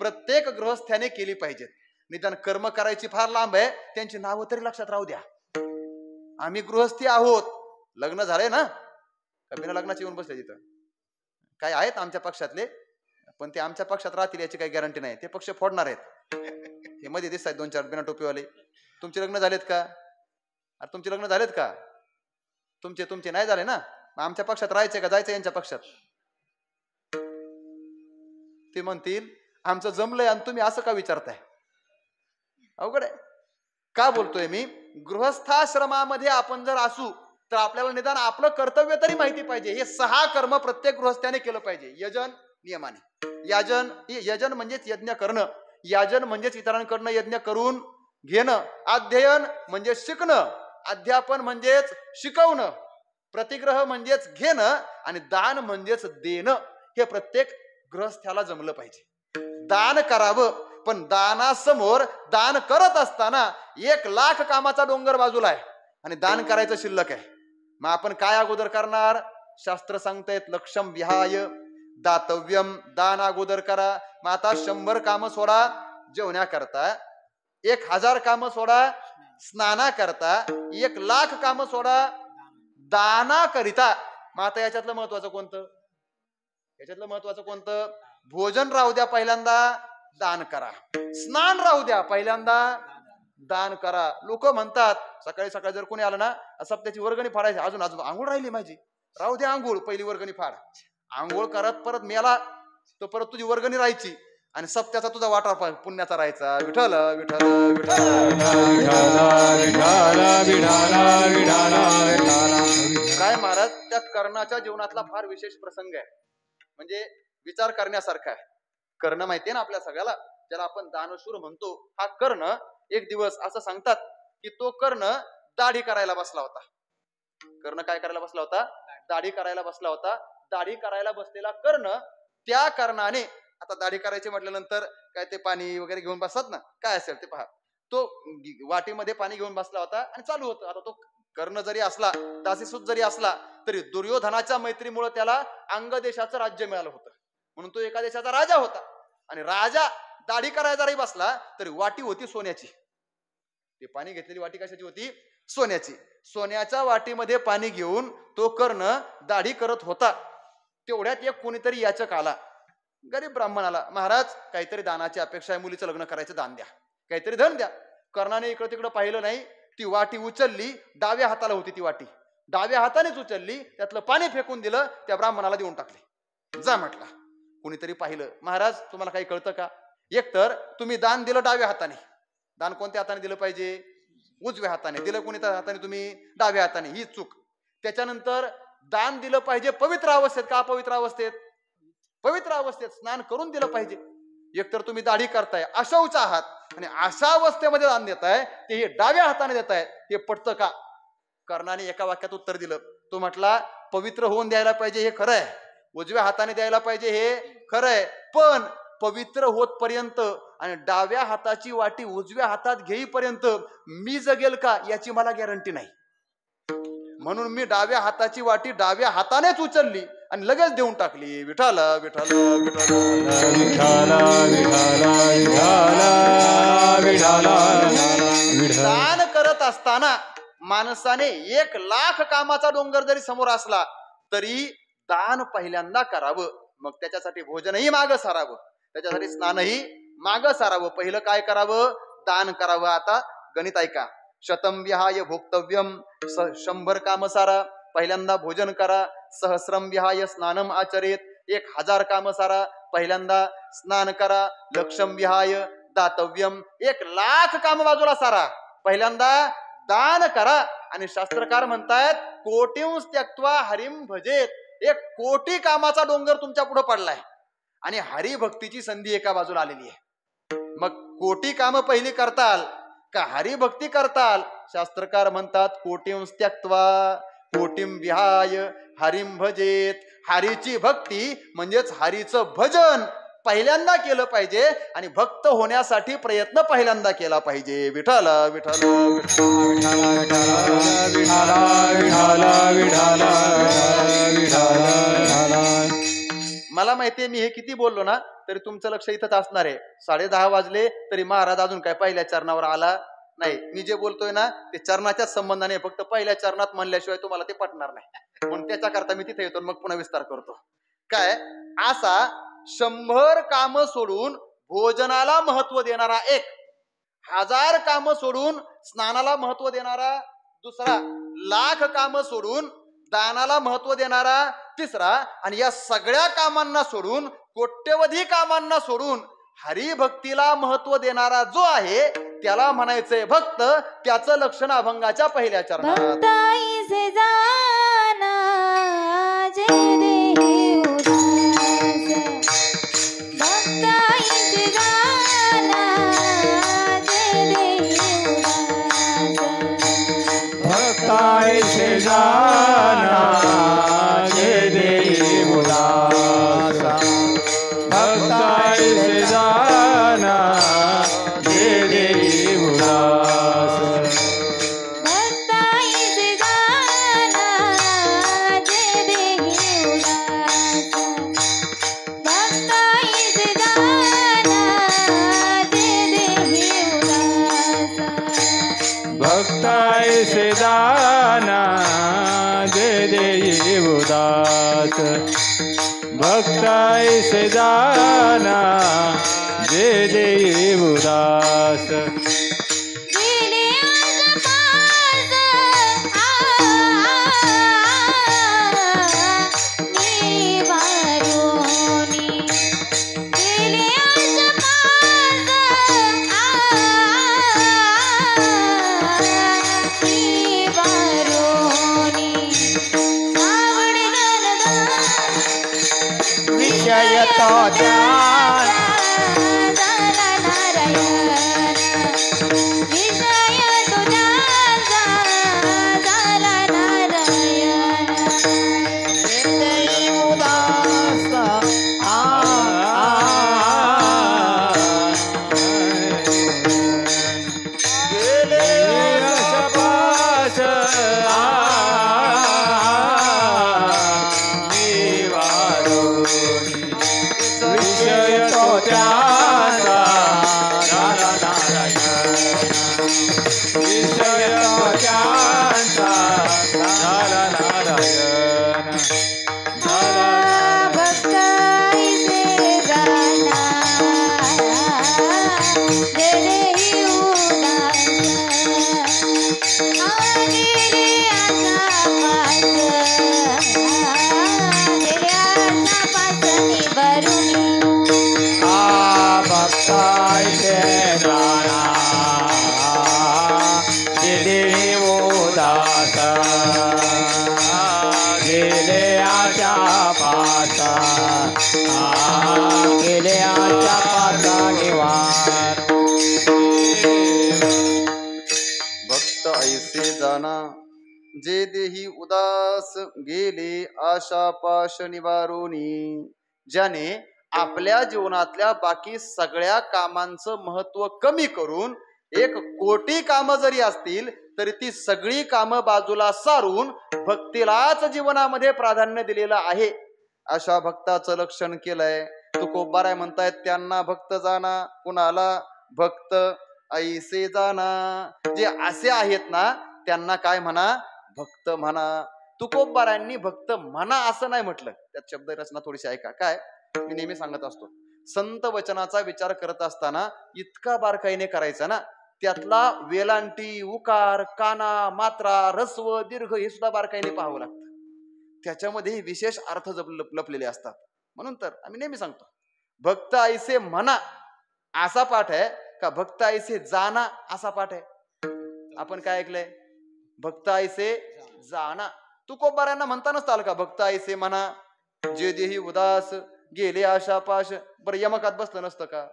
प्रत्येक गृहस्थाने केली पाहिजेत. निदान कर्म करायची फार लांब आहे, त्यांची नावं तरी लक्षात राहू द्या. आम्ही गृहस्थी आहोत. लग्न झालंय ना का बिना लग्नाचे येऊन बसले तिथं? काय आहेत आमच्या पक्षातले, पण ते आमच्या पक्षात राहतील याची काही गॅरंटी नाही. ते पक्ष फोडणार आहेत. हे मध्ये दिसत आहेत 2-4 बिना टोपीवाले. तुमचे लग्न झालेत का? अरे तुमचे लग्न झालेत का? तुमचे नाही झाले ना, आमच्या पक्षात राहायचे का जायचं यांच्या पक्षात? ते म्हणतील आमचं जमलंय आणि तुम्ही असं का विचारताय? अवघड आहे. का बोलतोय मी? गृहस्थाश्रमामध्ये आपण जर असू तर आपल्याला निदान आपलं कर्तव्य तरी माहिती पाहिजे. हे 6 कर्म प्रत्येक गृहस्थाने केलं पाहिजे. यजन नियमाने. यजन म्हणजेच यज्ञ करणं. याजन म्हणजेच इतरांकडनं यज्ञ करून घेणं. अध्ययन म्हणजे शिकणं. अध्यापन म्हणजेच शिकवणं. प्रतिग्रह म्हणजेच घेणं आणि दान म्हणजेच देणं. हे प्रत्येक गृहस्थाला जमलं पाहिजे. दान करावं, पण दानासमोर दान करत असताना 1,00,000 कामाचा डोंगर बाजूला आहे आणि दान करायचं शिल्लक आहे. मग आपण काय अगोदर करणार? शास्त्र सांगतायत लक्षम विहाय दातव्यम, दान अगोदर करा. मग आता 100 कामं सोडा जेवण्याकरता, 1000 कामं सोडा स्नानाकरता, 1,00,000 कामं सोडा दानाकरिता. मग आता याच्यातलं महत्वाचं कोणतं? याच्यातलं महत्वाचं कोणतं? भोजन राहू द्या, पहिल्यांदा दान करा. स्नान राहू द्या, पहिल्यांदा दान करा. लोक म्हणतात सकाळी सकाळी जर कोणी आलं ना, सप्त्याची वर्गणी फाडायची, अजून आंघोळ राहिली माझी, राहू द्या आंघोळ, पहिली वर्गणी फाड. आंघोळ करत परत मेला तो परत तुझी वर्गणी राहायची आणि सप्त्याचा तुझा वाटा पुण्याचा राहायचा. विठ्ठल विठ्ठल काय महाराज, त्या कर्णाच्या जीवनातला फार विशेष प्रसंग आहे, म्हणजे विचार करण्यासारखा आहे. कर्ण माहितीये ना आपल्या सगळ्याला, ज्याला आपण दानशूर म्हणतो. हा कर्ण एक दिवस असं सांगतात की तो कर्ण दाढी करायला बसला होता. कर्ण काय करायला बसला होता? दाढी करायला बसला होता. दाढी करायला बसलेला कर्ण, त्या कर्णाने, आता दाढी करायची म्हटल्यानंतर काय ते पाणी वगैरे घेऊन बसतात ना, काय असेल ते पहा, तो वाटीमध्ये पाणी घेऊन बसला होता आणि चालू होतं. आता तो कर्ण जरी असला, दासीसूत जरी असला, तरी दुर्योधनाच्या मैत्रीमुळे त्याला अंग देशाचं राज्य मिळालं होतं, म्हणून तो एका देशाचा राजा होता. आणि राजा दाढी करायला जरी बसला तरी वाटी होती सोन्याची. ते पाणी घेतलेली वाटी कशाची होती? सोन्याची. सोन्याच्या वाटीमध्ये पाणी घेऊन तो कर्ण दाढी करत होता. तेवढ्यात एक कोणीतरी याचक आला, गरीब ब्राह्मण आला. महाराज, काहीतरी दानाची अपेक्षा आहे, मुलीचं लग्न करायचं, दान द्या, काहीतरी धन द्या. कर्णाने इकडं तिकडं पाहिलं नाही, ती वाटी उचलली, डाव्या हाताला होती ती वाटी, डाव्या हातानेच उचलली, त्यातलं पाणी फेकून दिलं, त्या ब्राह्मणाला देऊन टाकले. जा म्हटला. कुणीतरी पाहिलं, महाराज तुम्हाला काही कळतं का? एकतर तुम्ही दान दिलं डाव्या हाताने, दान कोणत्या हाताने दिलं पाहिजे? उजव्या हाताने. दिलं कोणत्या हाताने? तुम्ही डाव्या हाताने, ही चूक. त्याच्यानंतर दान दिलं पाहिजे पवित्र अवस्थेत का अपवित्र अवस्थेत? पवित्र अवस्थेत स्नान करून दिलं पाहिजे. एकतर तुम्ही दाढी करताय, अशौच आहात आणि अशा अवस्थेमध्ये दान देताय, ते हे डाव्या हाताने देताय, हे पटतं का? कर्णाने एका वाक्यात उत्तर दिलं. तो म्हटला, पवित्र होऊन द्यायला पाहिजे हे खरं आहे, उजव्या हाताने द्यायला पाहिजे हे खरं आहे, पण पवित्र होत पर्यंत आणि डाव्या हाताची वाटी उजव्या हातात घेईपर्यंत मी जगेल का याची मला गॅरंटी नाही. म्हणून मी डाव्या हाताची वाटी डाव्या हातानेच उचलली आणि लगेच देऊन टाकली. विठ्ठल विठ्ठल दान करत असताना माणसाने 1,00,000 कामाचा डोंगर जरी समोर असला तरी दान पहिल्यांदा करावं. मग त्याच्यासाठी भोजनही मागं सारावं, त्याच्यासाठी स्नानही मागं सारावं. पहिलं काय करावं? दान करावं. आता गणित ऐका. शतम विहाय भोक्तव्यम, 100 काम सारा, पहिल्यांदा भोजन करा. सहस्रम विहाय स्नानम आचरेत, 1000 काम सारा, पहिल्यांदा स्नान करा. लक्षम विहाय दातव्यम, 1,00,000 काम बाजूला सारा, पहिल्यांदा दान करा. आणि शास्त्रकार म्हणतायत कोटींस त्यक्त्वा हरिम भजेत, 1,00,00,000 कामाचा डोंगर तुमच्या पुढे पडलाय आणि हरिभक्तीची संधी एका बाजूला आलेली आहे. मग 1,00,00,000 कामं पहिली करताल का हरिभक्ती करताल? शास्त्रकार म्हणतात कोटींस त्यक्त्वा कोटीम विहाय हरिम भजेत, हरीची भक्ती म्हणजेच हरीचं भजन पहिल्यांदा केलं पाहिजे आणि भक्त होण्यासाठी प्रयत्न पहिल्यांदा केला पाहिजे. विठ्ठल विठ्ठल मला माहितीये मी हे किती बोललो ना तरी तुमचं लक्ष इथंच असणार आहे. 10:30 वाजले तरी महाराज अजून काय पहिल्या चरणावर आला नाही. मी जे बोलतोय ना ते चरणाच्याच संबंधाने, फक्त पहिल्या चरणात म्हणल्याशिवाय तुम्हाला ते पटणार नाही, म्हणून त्याच्याकरता मी तिथे येतो मग पुन्हा विस्तार करतो. काय असा 100 कामं सोडून भोजनाला महत्व देणारा एक, 1000 कामं सोडून स्नानाला महत्व देणारा दुसरा, 1,00,000 कामं सोडून दानाला महत्व देणारा तिसरा, आणि या सगळ्या कामांना सोडून, कोट्यवधी कामांना सोडून हरिभक्तीला महत्व देणारा जो आहे त्याला म्हणायचंय भक्त. त्याचं लक्षण अभंगाच्या पहिल्या चरणात. भक्तायसे दाना जे देई उदास भक्तायसे दाना जे देई उदास विषय तो ध्यान देई उदास गेले आशापाश विषय तो त्यांचा झाला नारायण विषय तो त्यांचा झाला नारायण झाला भक्तायसे जाना जे देई उदास गेले आशा पास गेले आशा पास निवार भक्त ऐसे जाना जे देही उदास गेले आशा पाश निवारोनी ज्याने आपल्या जीवनातल्या बाकी सगळ्या कामांचं महत्व कमी करून 1,000,000 कामं जरी असतील तरी ती सगळी कामं बाजूला सारून भक्तीलाच जीवनामध्ये प्राधान्य दिलेलं आहे अशा भक्ताचं लक्षण केलंय. तुकोबाराय म्हणतायत त्यांना भक्त जाना. कुणाला? भक्त ऐसे जाना. जे असे आहेत ना त्यांना काय म्हणा? भक्त म्हणा. तुकोबारायांनी भक्त म्हणा असं नाही म्हटलं. त्यात शब्द रचना थोडीशी ऐका. काय मी नेहमी सांगत असतो, संत वचनाचा विचार करत असताना इतका बारकाईने करायचा ना, त्यातला वेलांटी, उकार, काना, मात्रा, रस्व, दीर्घ हे सुद्धा बारकाईने पाहावं लागतं. त्याच्यामध्ये विशेष अर्थ लपलेले असतात. म्हणून तर आम्ही नेहमी सांगतो भक्त ऐसे म्हणा असा पाठ आहे का भक्त ऐसे जाना असा पाठ आहे? आपण काय ऐकलंय? भक्त ऐसे जाना. तुकोबारायांना म्हणता नसतं आलं का भक्त ऐसे म्हणा जे देही उदास गेले आशा पाश? बरं यमकात बसलं नसतं का?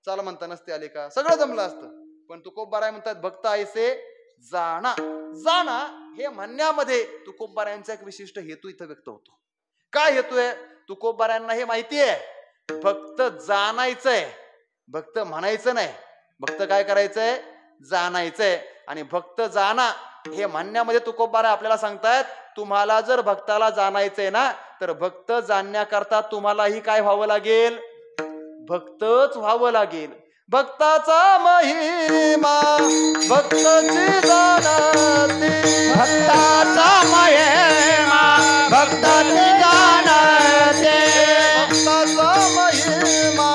चाल म्हणता नसते आले का? सगळं जमलं असतं. पण तुकोबाराय म्हणतात भक्त ऐसे जाना. जाना हे म्हणण्यामध्ये तुकोबारायांचा एक विशिष्ट हेतू इथं व्यक्त होतो. काय हेतू आहे? तुकोबारायांना हे माहिती आहे भक्त जाणायचंय, भक्त म्हणायचं नाही. भक्त काय करायचंय? जाणायचंय. आणि भक्त जाना हे म्हणण्यामध्ये तुकोबाराय आपल्याला सांगतायत तुम्हाला जर भक्ताला जाणायचंय ना तर भक्त जाणण्याकरता तुम्हालाही काय व्हावं लागेल? भक्तच व्हावं लागेल. भक्ताचा महिमा भक्ताची जाणते. भक्ताचा महिमा भक्ताची जाणते. भक्ताचा महिमा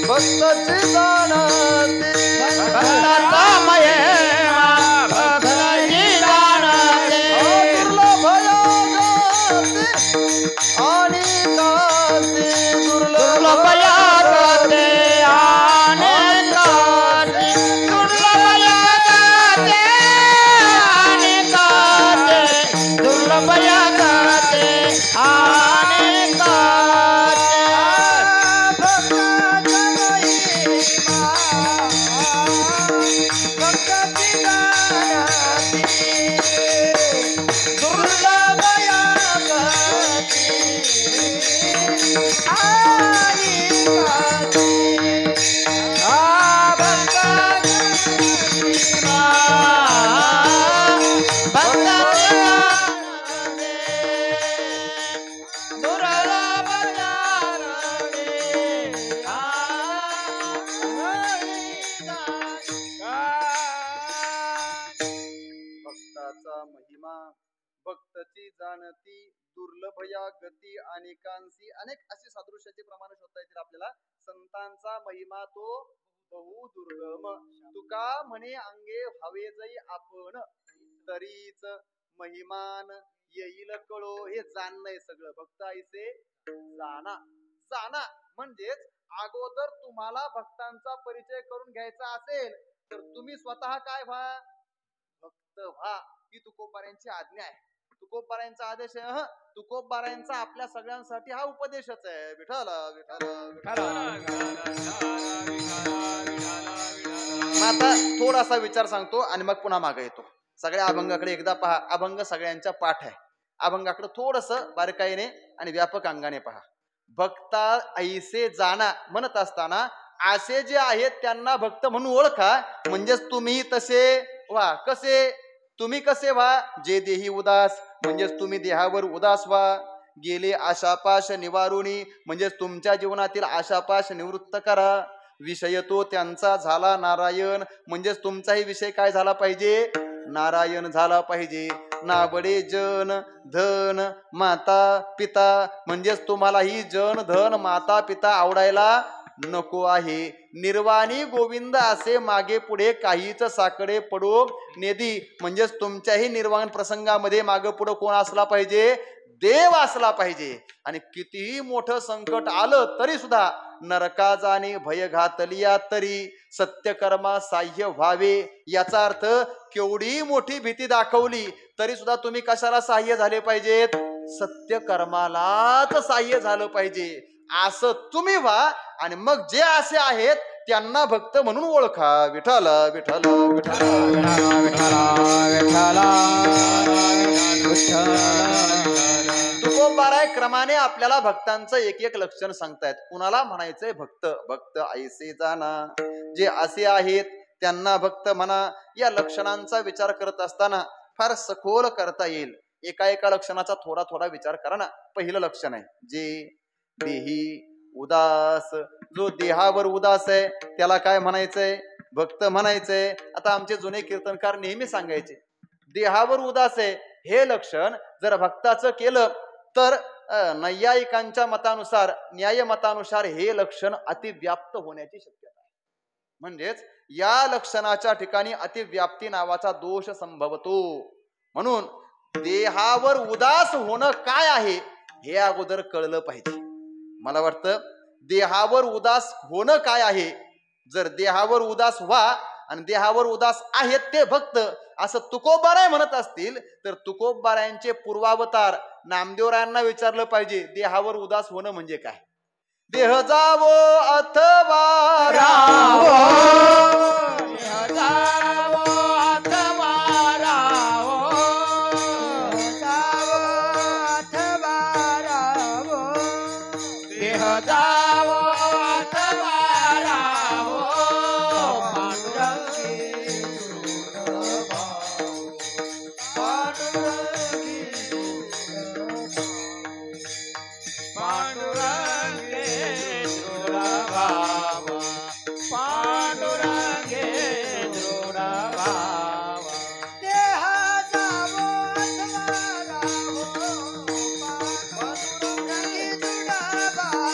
भक्ताची जाणते. भक्ताचा महिमा भक्ताची जाणते. आणि कासे दुर्लभ यागते आणि कासे दुर्लभ यागते आणि कासे दुर्लभ यागते आणि कासे. भक्ताचा महिमा भक्ताची जाणते. दुर्लभ यागते आणि कासे. भक्ताची महिमा भक्ताची जाणते. दुर्लभ यागते आणि कासे. भक्तची जाणती दुर्लभ या गती अनेकांशी अनेक अशी सादृश्याचे प्रमाण शोधता येतील आपल्याला. संतांचा महिमा तो बहु दुर्गम, तुका म्हणे अंगे हवे जई आपण, तरीच महिमान येईल कळो. हे जाणणं सगळं. भक्त ऐसे जाणा. जाणा म्हणजेच अगोदर तुम्हाला भक्तांचा परिचय करून घ्यायचा असेल तर तुम्ही स्वतः काय व्हा, भक्त व्हा. ही तुकोबारायांची आज्ञा आहे, तुकोबारायांचा आदेश आहे. तुकोबारायांचा आपल्या सगळ्यांसाठी हा उपदेशच आहे. विठ्ठल विठ्ठल. आता थोडासा विचार सांगतो आणि मग पुन्हा मागे येतो. सगळ्या अभंगाकडे एकदा पहा. अभंग सगळ्यांच्या पाठ आहे. अभंगाकडे थोडस बारकाईने आणि व्यापक अंगाने पहा. भक्ता ऐसे जाणा म्हणत असताना असे जे आहेत त्यांना भक्त म्हणून ओळखा. म्हणजेच तुम्ही तसे व्हा. कसे? तुम्ही कसे व्हा? जे देही उदास, म्हणजेच तुम्ही देहावर उदास व्हा. गेले आशापाश निवारुणी, म्हणजेच तुमच्या जीवनातील आशापाश निवृत्त करा. विषय तो त्यांचा झाला नारायण, म्हणजेच तुमचाही विषय काय झाला पाहिजे? नारायण झाला पाहिजे. नाबडे जन धन माता पिता, म्हणजेच तुम्हाला ही जन धन माता पिता आवडायला नको आहे. निर्वाणी गोविंद असे मागे पुढे काहीच साकडे पडो नेदी, म्हणजेच तुमच्याही निर्वाण प्रसंगामध्ये मागे पुढे कोण असला पाहिजे? देव असला पाहिजे. आणि कितीही मोठं संकट आलं तरी सुद्धा नरका जाणे भय घातलिया तरी सत्यकर्मा साह्य व्हावे. याचा अर्थ केवढी मोठी भीती दाखवली तरी सुद्धा तुम्ही कशाला साह्य झाले पाहिजेत? सत्यकर्मालाच साह्य झालं पाहिजे. असं तुम्ही व्हा आणि मग जे असे आहेत त्यांना भक्त म्हणून ओळखा. विठ्ठल विठ्ठल तुकोबाराय क्रमाने आपल्याला भक्तांचं एक एक लक्षण सांगतायत. कुणाला म्हणायचंय भक्त? भक्त ऐसे जाणा, जे असे आहेत त्यांना भक्त म्हणा. या लक्षणांचा विचार करत असताना फार सखोल करता येईल. एका एका लक्षणाचा थोडा थोडा विचार करा ना. पहिलं लक्षण आहे जे देही उदास. जो देहावर उदास आहे त्याला काय म्हणायचंय? भक्त म्हणायचंय. आता आमचे जुने कीर्तनकार नेहमी सांगायचे देहावर उदास आहे हे लक्षण जर भक्ताचं केलं तर नैयायिकांच्या मतानुसार न्याय मतानुसार हे लक्षण अतिव्याप्त होण्याची शक्यता आहे. म्हणजेच या लक्षणाच्या ठिकाणी अतिव्याप्ती नावाचा दोष संभवतो. म्हणून देहावर उदास होणं काय आहे हे अगोदर कळलं पाहिजे. मला वाटतं देहावर उदास होणं काय आहे. जर देहावर उदास व्हा आणि देहावर उदास आहेत ते भक्त असं तुकोबाराय म्हणत असतील तर तुकोबारायांचे पूर्वावतार नामदेवरायांना विचारलं पाहिजे देहावर उदास होणं म्हणजे काय. देह जावो अथवा रावो, देह जावो अथवा रावो, जावो अथवा रावो, देह जावो अथवा रावो, पांडुरंगी दृढ भाव, पांडुरंगी पांडुरंगे दृढ भाव, पांडुरंगे दृढ भाव. देह जावो अथवा रावो, पांडुरंगी दृढ भाव,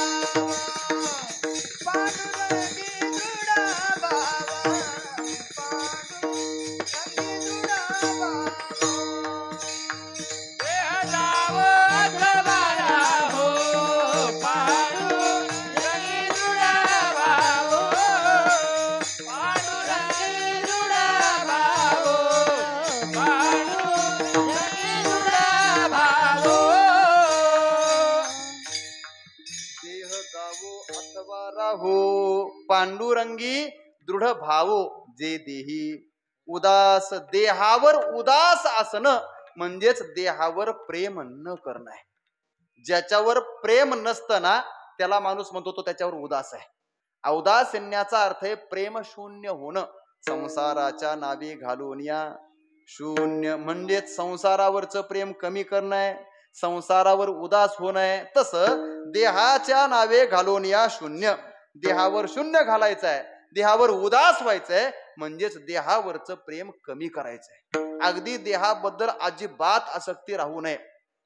पांडुरंगी दृढ भाव, पांडुरंगी दृढ भाव. देह जावो अथवा रावो, पांडुरंगी दृढ भाव, पांडुरंगी दृढ भाव, पांडुरंगी दृढ भाव. देह जावो अथवा राहो, पांडुरंगी दृढ भावो. जे देही उदास, देहावर उदास असणं म्हणजेच देहावर प्रेम न करणं आहे. ज्याच्यावर प्रेम नसतं ना त्याला माणूस म्हणतो तो त्याच्यावर उदास आहे. औदासिन्याचा अर्थ आहे प्रेम शून्य होणं. संसाराच्या नावे घालून या शून्य म्हणजेच संसारावरचं प्रेम कमी करणं आहे, संसारावर उदास होणं आहे. तसं देहाच्या नावे घालून या शून्य, देहावर शून्य घालायचं आहे, देहावर उदास व्हायचंय म्हणजेच देहावरचं प्रेम कमी करायचंय. अगदी देहाबद्दल अजिबात आसक्ती राहू नये.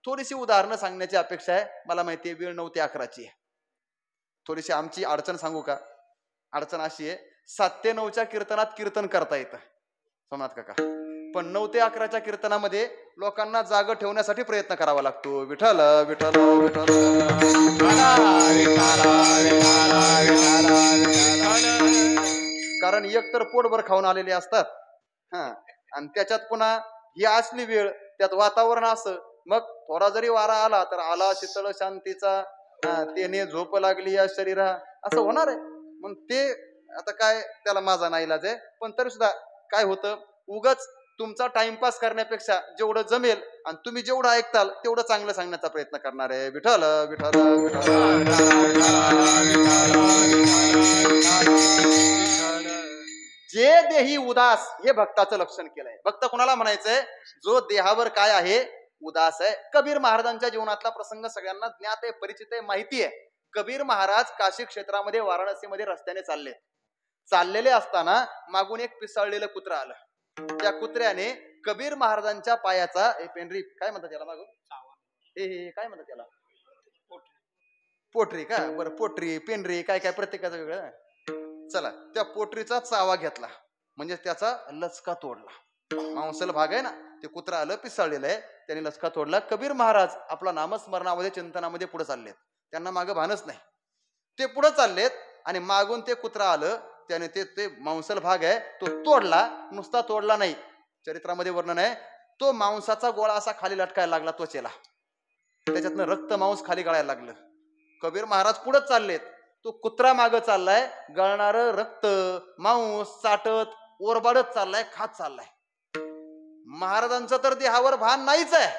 थोडीशी उदाहरणं सांगण्याची अपेक्षा आहे. मला माहितीये वेळ 9 ते 11ची आहे. थोडीशी आमची अडचण सांगू का? अडचण अशी आहे, 7 ते 9च्या कीर्तनात कीर्तन करता येतं सोमनाथ काका, पण 9 ते 11च्या कीर्तनामध्ये लोकांना जाग ठेवण्यासाठी प्रयत्न करावा लागतो. विठ्ठल विठ्ठल विठ्ठल. कारण एकतर पोटभर खाऊन आलेले असतात, आणि त्याच्यात पुन्हा ही असली वेळ, त्यात वातावरण असं, मग थोडा जरी वारा आला तर आला शीतळ शांतीचा, त्याने झोप लागली या शरीरा, असं होणार आहे. मग ते आता काय, त्याला माझा नाईलाज आहे. पण तरी सुद्धा काय होतं, उगाच तुमचा टाइमपास करण्यापेक्षा जेवढं जमेल आणि तुम्ही जेवढं ऐकताल तेवढं चांगलं सांगण्याचा प्रयत्न करणार आहे. विठ्ठल विठ्ठल जे देही उदास, हे भक्ताचं लक्षण केलंय. भक्त कोणाला म्हणायचंय? जो देहावर काय आहे, उदास आहे. कबीर महाराजांच्या जीवनातला प्रसंग सगळ्यांना ज्ञात आहे, परिचित आहे, माहिती आहे. कबीर महाराज काशी क्षेत्रामध्ये, वाराणसीमध्ये रस्त्याने चाललेले असताना मागून एक पिसाळलेलं कुत्रा आलं. त्या कुत्र्याने कबीर महाराजांच्या पायाचा, पेंढरी काय म्हणतात त्याला, मागून हे काय म्हणतात त्याला, पोटरी का, बरं पोटरी पेंढरी काय काय प्रत्येकाचं वेगळं. चला, त्या पोटरीचा चावा घेतला, म्हणजे त्याचा लचका तोडला. मांसल भाग आहे ना, ते कुत्रा आलं, पिसाळलेलं आहे, त्याने लचका तोडला. कबीर महाराज आपला नामस्मरणामध्ये, चिंतनामध्ये पुढे चाललेत. त्यांना मागं भानच नाही. ते पुढे चाललेत आणि मागून ते कुत्रा आलं, त्याने ते मांसल भाग आहे तो तोडला. नुसता तोडला नाही, चरित्रामध्ये वर्णन आहे, तो मांसाचा गोळा असा खाली लटकायला लागला त्वचेला, त्याच्यातनं रक्त मांस खाली गळायला लागलं. कबीर महाराज पुढे चाललेत, तो कुत्रा मागं चाललाय, गळणार रक्त मांस चाटत ओरबाडत चाललाय, खात चाललाय. महाराजांचं तर देहावर भान नाहीच आहे,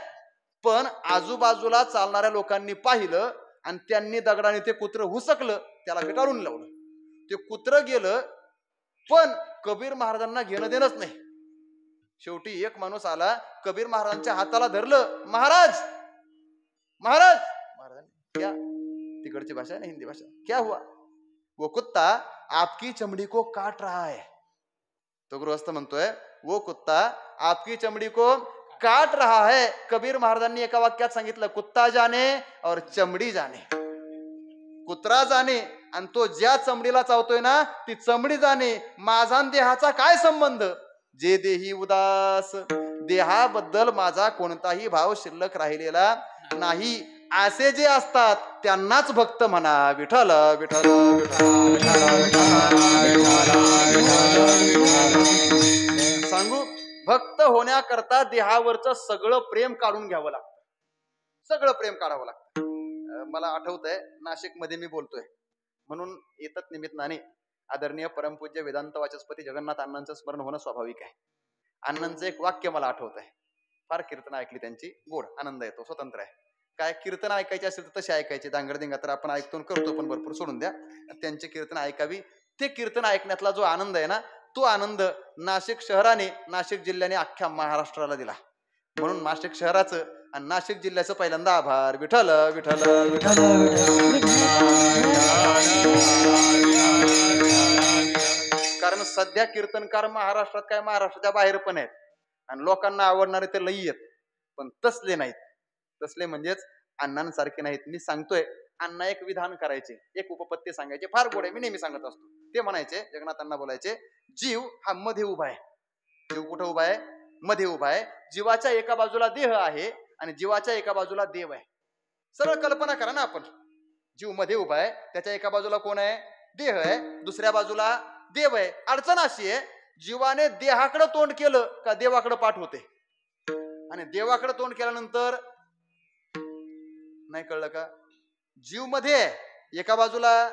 पण आजूबाजूला चालणाऱ्या लोकांनी पाहिलं आणि त्यांनी दगडाने ते कुत्र हुसकलं, त्याला विटाळून लावलं. ते कुत्र गेलं, पण कबीर महाराजांना घेणं देणंच नाही. शेवटी एक माणूस आला, कबीर महाराजांच्या हाताला धरलं. महाराज महाराज महाराज क्या, तिकडची भाषा है हिंदी भाषा, क्या हुआ? वो कुत्ता आपकी चमड़ी को काट रहा है. तो गृहस्थ म्हणतोय, वो कुत्ता आपकी चमड़ी को काट रहा है. कबीर महाराजांनी एका वाक्यात सांगितलं, कुत्ता जाने और चमडी जाने. कुत्रा जाणे आणि तो ज्या चमडीला चावतोय ना, ती चमडी जाणे. माझा देहाचा काय संबंध? जे देही उदास, देहाबद्दल माझा कोणताही भाव शिल्लक राहिलेला नाही, असे जे असतात त्यांनाच भक्त म्हणा. विठ्ठल विठ्ठल सांगू, भक्त होण्याकरता देहावरचं सगळं प्रेम काढून घ्यावं लागतं, सगळं प्रेम काढावं लागतं. मला आठवतंय, नाशिक मध्ये मी बोलतोय म्हणून येतच निमित्ताने आदरणीय परमपूज्य वेदांत वाचस्पती जगन्नाथ अण्णांचं स्मरण होणं स्वाभाविक आहे. अण्णांचं एक वाक्य मला आठवत आहे, फार कीर्तन ऐकली त्यांची, गोड आनंद येतो, स्वतंत्र आहे. काय कीर्तन ऐकायचे असेल तर तसे ऐकायचे, दांगडदिंगा तर आपण ऐकतो करतो, पण भरपूर सोडून द्या, त्यांचे कीर्तन ऐकावी. ते कीर्तन ऐकण्यातला जो आनंद आहे ना, तो आनंद नाशिक शहराने, नाशिक जिल्ह्याने अख्ख्या महाराष्ट्राला दिला. म्हणून नाशिक शहराचं आणि नाशिक जिल्ह्याचं पहिल्यांदा आभार. विठ्ठल विठ्ठल कारण सध्या कीर्तनकार महाराष्ट्रात काय, महाराष्ट्राच्या बाहेर पण आहेत आणि लोकांना आवडणारे ते लई आहेत, पण तसले नाहीत. तसले म्हणजेच अण्णांसारखे नाहीत. मी सांगतोय, अण्णा एक विधान करायचे, एक उपपत्ती सांगायचे, फार गोड आहे, मी नेहमी सांगत असतो. ते म्हणायचे, जगन्नाथ अण्णा बोलायचे, जीव हा मध्ये उभा आहे. जीव कुठं उभा आहे? मध्ये उभा आहे. जीवाच्या एका बाजूला देह आहे आणि जीवाच्या एका बाजूला देव आहे. सरळ कल्पना करा ना आपण, जीव मध्ये उभा आहे, त्याच्या एका बाजूला कोण आहे? देह आहे, दुसऱ्या बाजूला देव आहे. अडचण अशी आहे, जीवाने देहाकडे तोंड केलं का देवाकडे पाठ होते, आणि देवाकडे तोंड केल्यानंतर नाही, कळलं का? जीव मध्ये आहे, एका बाजूला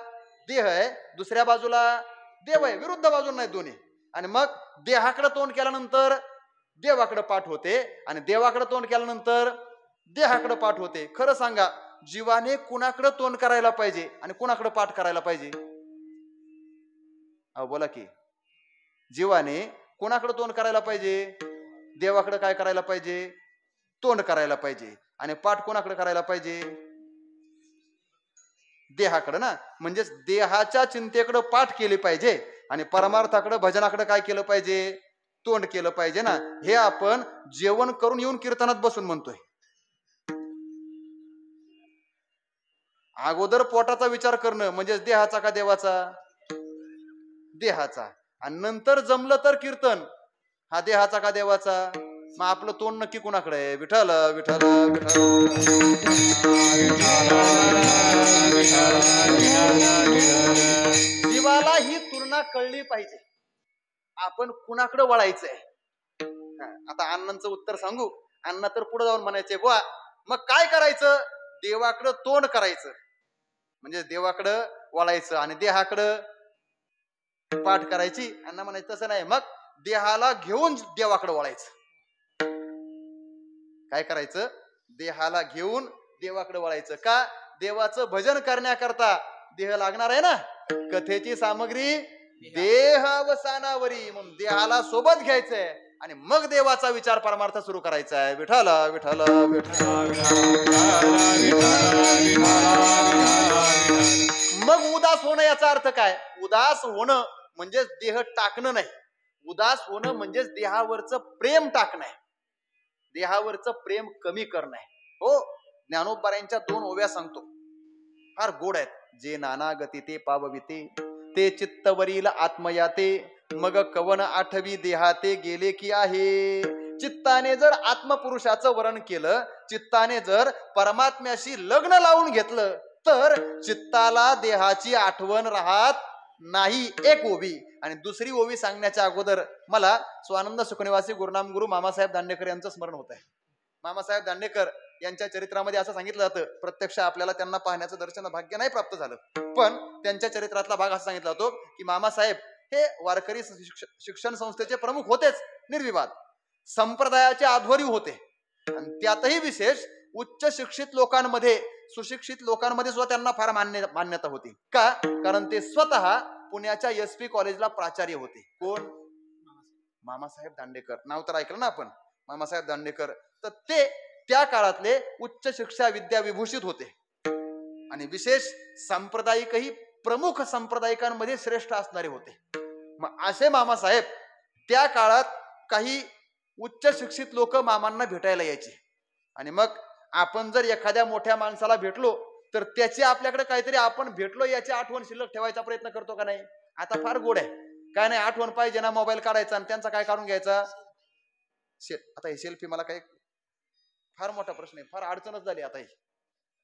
देह आहे, दुसऱ्या बाजूला देव आहे, विरुद्ध बाजूला नाही दोन्ही. आणि मग देहाकडे तोंड केल्यानंतर देवाकडे पाठ होते आणि देवाकडे तोंड केल्यानंतर देहाकडे पाठ होते. खरं सांगा, जीवाने कुणाकडे तोंड करायला पाहिजे आणि कुणाकडे पाठ करायला पाहिजे? अहो बोला की, जीवाने कुणाकडे तोंड करायला पाहिजे? देवाकडे काय करायला पाहिजे? तोंड करायला पाहिजे. आणि पाठ कोणाकडे करायला पाहिजे? देहाकडे ना. म्हणजेच देहाच्या चिंतेकडे पाठ केली पाहिजे आणि परमार्थाकडे भजनाकडे काय केलं पाहिजे, तोंड केलं पाहिजे ना. हे आपण जेवण करून येऊन कीर्तनात बसून म्हणतोय. अगोदर पोटाचा विचार करणं म्हणजे देहाचा का देवाचा, देहाचा. आणि नंतर जमलं तर कीर्तन, हा देहाचा का देवाचा. मग आपलं तोंड नक्की कुणाकडे आहे, विठ्ठल विठ्ठल विठ्ठल. जीवाला ही तुलना कळली पाहिजे, आपण कुणाकडे वळायचंय. आता अण्णांचं उत्तर सांगू. अण्णा तर पुढे जाऊन म्हणायचे बुवा मग काय करायचं, देवाकडं तोंड करायचं म्हणजे देवाकडं वळायचं आणि देहाकडं पाठ करायची. अण्णा म्हणायचं तसं नाही, मग देहाला घेऊन देवाकडे वळायचं. काय करायचं, देहाला घेऊन देवाकडे वळायचं. का, देवाचं भजन करण्याकरता देह लागणार आहे ना. कथेची सामग्री देह अवसानावरी, म्हणून देहाला सोबत घ्यायचंय आणि मग देवाचा विचार परमार्थ सुरू करायचा आहे. विठ्ठल विठ्ठल विठ्ठल. मग उदास होणं याचा अर्थ काय, उदास होणं म्हणजेच देह टाकणं नाही. उदास होणं म्हणजेच देहावरचं प्रेम टाकणं आहे, देहावरचं प्रेम कमी करणं आहे. हो, ज्ञानोबारायांच्या 2 ओव्या सांगतो, फार गोड आहेत. जे नाना गती ते पावविते, ते चित्तवरील आत्मयाते, मग कवन आठवी देहाते गेले की आहे. चित्ताने जर आत्मपुरुषाचं वरण केलं, चित्ताने जर परमात्म्याशी लग्न लावून घेतलं तर चित्ताला देहाची आठवण राहत नाही. एक ओवी. आणि दुसरी ओवी सांगण्याच्या अगोदर मला स्वानंद सुखनिवासी गुरुनाम गुरु मामासाहेब दांडेकर यांचं स्मरण होत आहे. मामासाहेब दांडेकर यांच्या चरित्रामध्ये असं सांगितलं जातं, प्रत्यक्ष आपल्याला त्यांना पाहण्याचं दर्शन भाग्य नाही प्राप्त झालं, पण त्यांच्या चरित्रातला भाग असा सांगितला जातो की मामासाहेब हे वारकरी शिक्षण संस्थेचे प्रमुख होतेच निर्विवाद, संप्रदायाचे आध्वर्यू होते. आणि त्यातही विशेष उच्च शिक्षित लोकांमध्ये, सुशिक्षित लोकांमध्ये सुद्धा त्यांना फार मान्यता होती. का, कारण ते स्वतः पुण्याच्या SP कॉलेजला प्राचार्य होते. कोण, मामासाहेब दांडेकर. नाव तर ऐकलं ना आपण, मामासाहेब दांडेकर. तर ते त्या काळातले उच्च शिक्षा विद्या विभूषित होते आणि विशेष सांप्रदायिकही प्रमुख संप्रदायिकांमध्ये श्रेष्ठ असणारे होते. मग असे मामासाहेब, त्या काळात काही उच्च शिक्षित लोक मामांना भेटायला यायचे आणि मग आपण जर एखाद्या मोठ्या माणसाला भेटलो तर त्याची आपल्याकडे काहीतरी आपण भेटलो याची आठवण शिल्लक ठेवायचा प्रयत्न करतो का नाही. आता फार गोड आहे, काय नाही आठवण पाहिजे ना, मोबाईल काढायचा आणि त्यांचा काय काढून घ्यायचा. आता हे सेल्फी मला काही फार मोठा प्रश्न आहे, फार अडचणच झाली आता.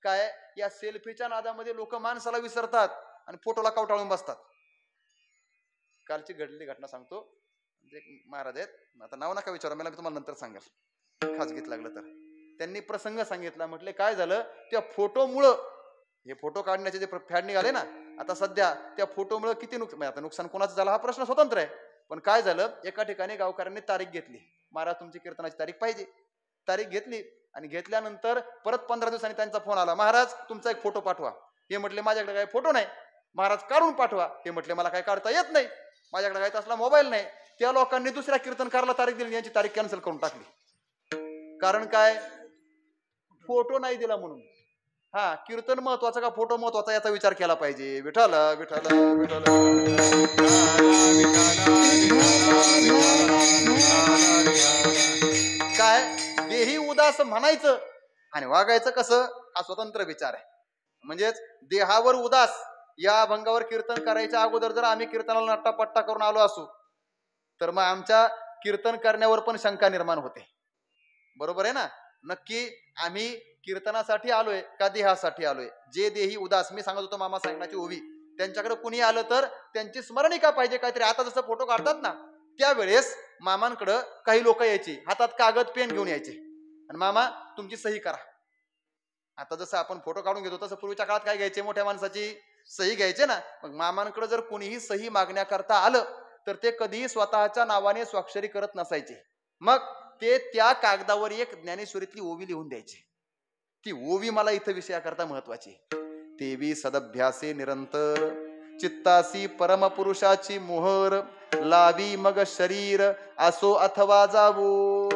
काय, या सेल्फीच्या नादामध्ये लोक माणसाला विसरतात आणि फोटोला कवटाळून बसतात. कालची घडलेली घटना सांगतो. म्हणजे महाराज आहेत, आता नाव नका विचारा मला, मी तुम्हाला नंतर सांगेल खाजगीत लागलं तर. त्यांनी प्रसंग सांगितला. म्हटले काय झालं, त्या फोटोमुळं, हे फोटो काढण्याचे जे फॅड निघाले ना आता सध्या, त्या फोटोमुळं किती आता नुकसान कोणाचं झालं हा प्रश्न स्वतंत्र आहे. पण काय झालं, एका ठिकाणी गावकऱ्यांनी तारीख घेतली, महाराज तुमची कीर्तनाची तारीख पाहिजे. तारीख घेतली आणि घेतल्यानंतर परत 15 दिवसांनी त्यांचा फोन आला, महाराज तुमचा एक फोटो पाठवा. हे म्हटले माझ्याकडे काही फोटो नाही. महाराज काढून पाठवा. हे म्हटले मला काय काढता येत नाही, माझ्याकडे काही तसला मोबाईल नाही. त्या लोकांनी दुसऱ्या कीर्तनकाराला तारीख दिली, यांची तारीख कॅन्सल करून टाकली. कारण काय, फोटो नाही दिला म्हणून. हा, कीर्तन महत्वाचं का फोटो महत्वाचा याचा विचार केला पाहिजे. विठ्ठल विठ्ठल विठ्ठल. काय, देही उदास म्हणायचं आणि वागायचं कसं हा स्वतंत्र विचार आहे. म्हणजेच देहावर उदास या अभंगावर कीर्तन करायच्या अगोदर जर आम्ही कीर्तनाला नट्टापट्टा करून आलो असू तर मग आमच्या कीर्तन करण्यावर पण शंका निर्माण होते. बरोबर आहे ना. नक्की आम्ही कीर्तनासाठी आलोय का देहासाठी आलोय. जे देही उदास, मी सांगत होतो मामा सांगण्याची ओवी, त्यांच्याकडे कुणी आलं तर त्यांची स्मरणिका पाहिजे काहीतरी. आता जसं फोटो काढतात ना, त्यावेळेस मामांकडं काही लोक यायचे, हातात कागद पेन घेऊन यायचे आणि मामा तुमची सही करा. आता जसं आपण फोटो काढून घेतो तसं पूर्वीच्या काळात काय घ्यायचे, मोठ्या माणसाची सही घ्यायचे ना. मग मामांकडे जर कुणीही सही मागण्याकरता आलं तर ते कधीही स्वतःच्या नावाने स्वाक्षरी करत नसायचे. मग ते त्या कागदावर एक ज्ञानेश्वरीतली ओवी लिहून द्यायची. ती ओवी मला इथं विषयाकरता महत्वाची. तेवी सदभ्यासे निरंतर, चित्तासी परमपुरुषाची मोहर, लावी मग शरीर असो अथवा जावो.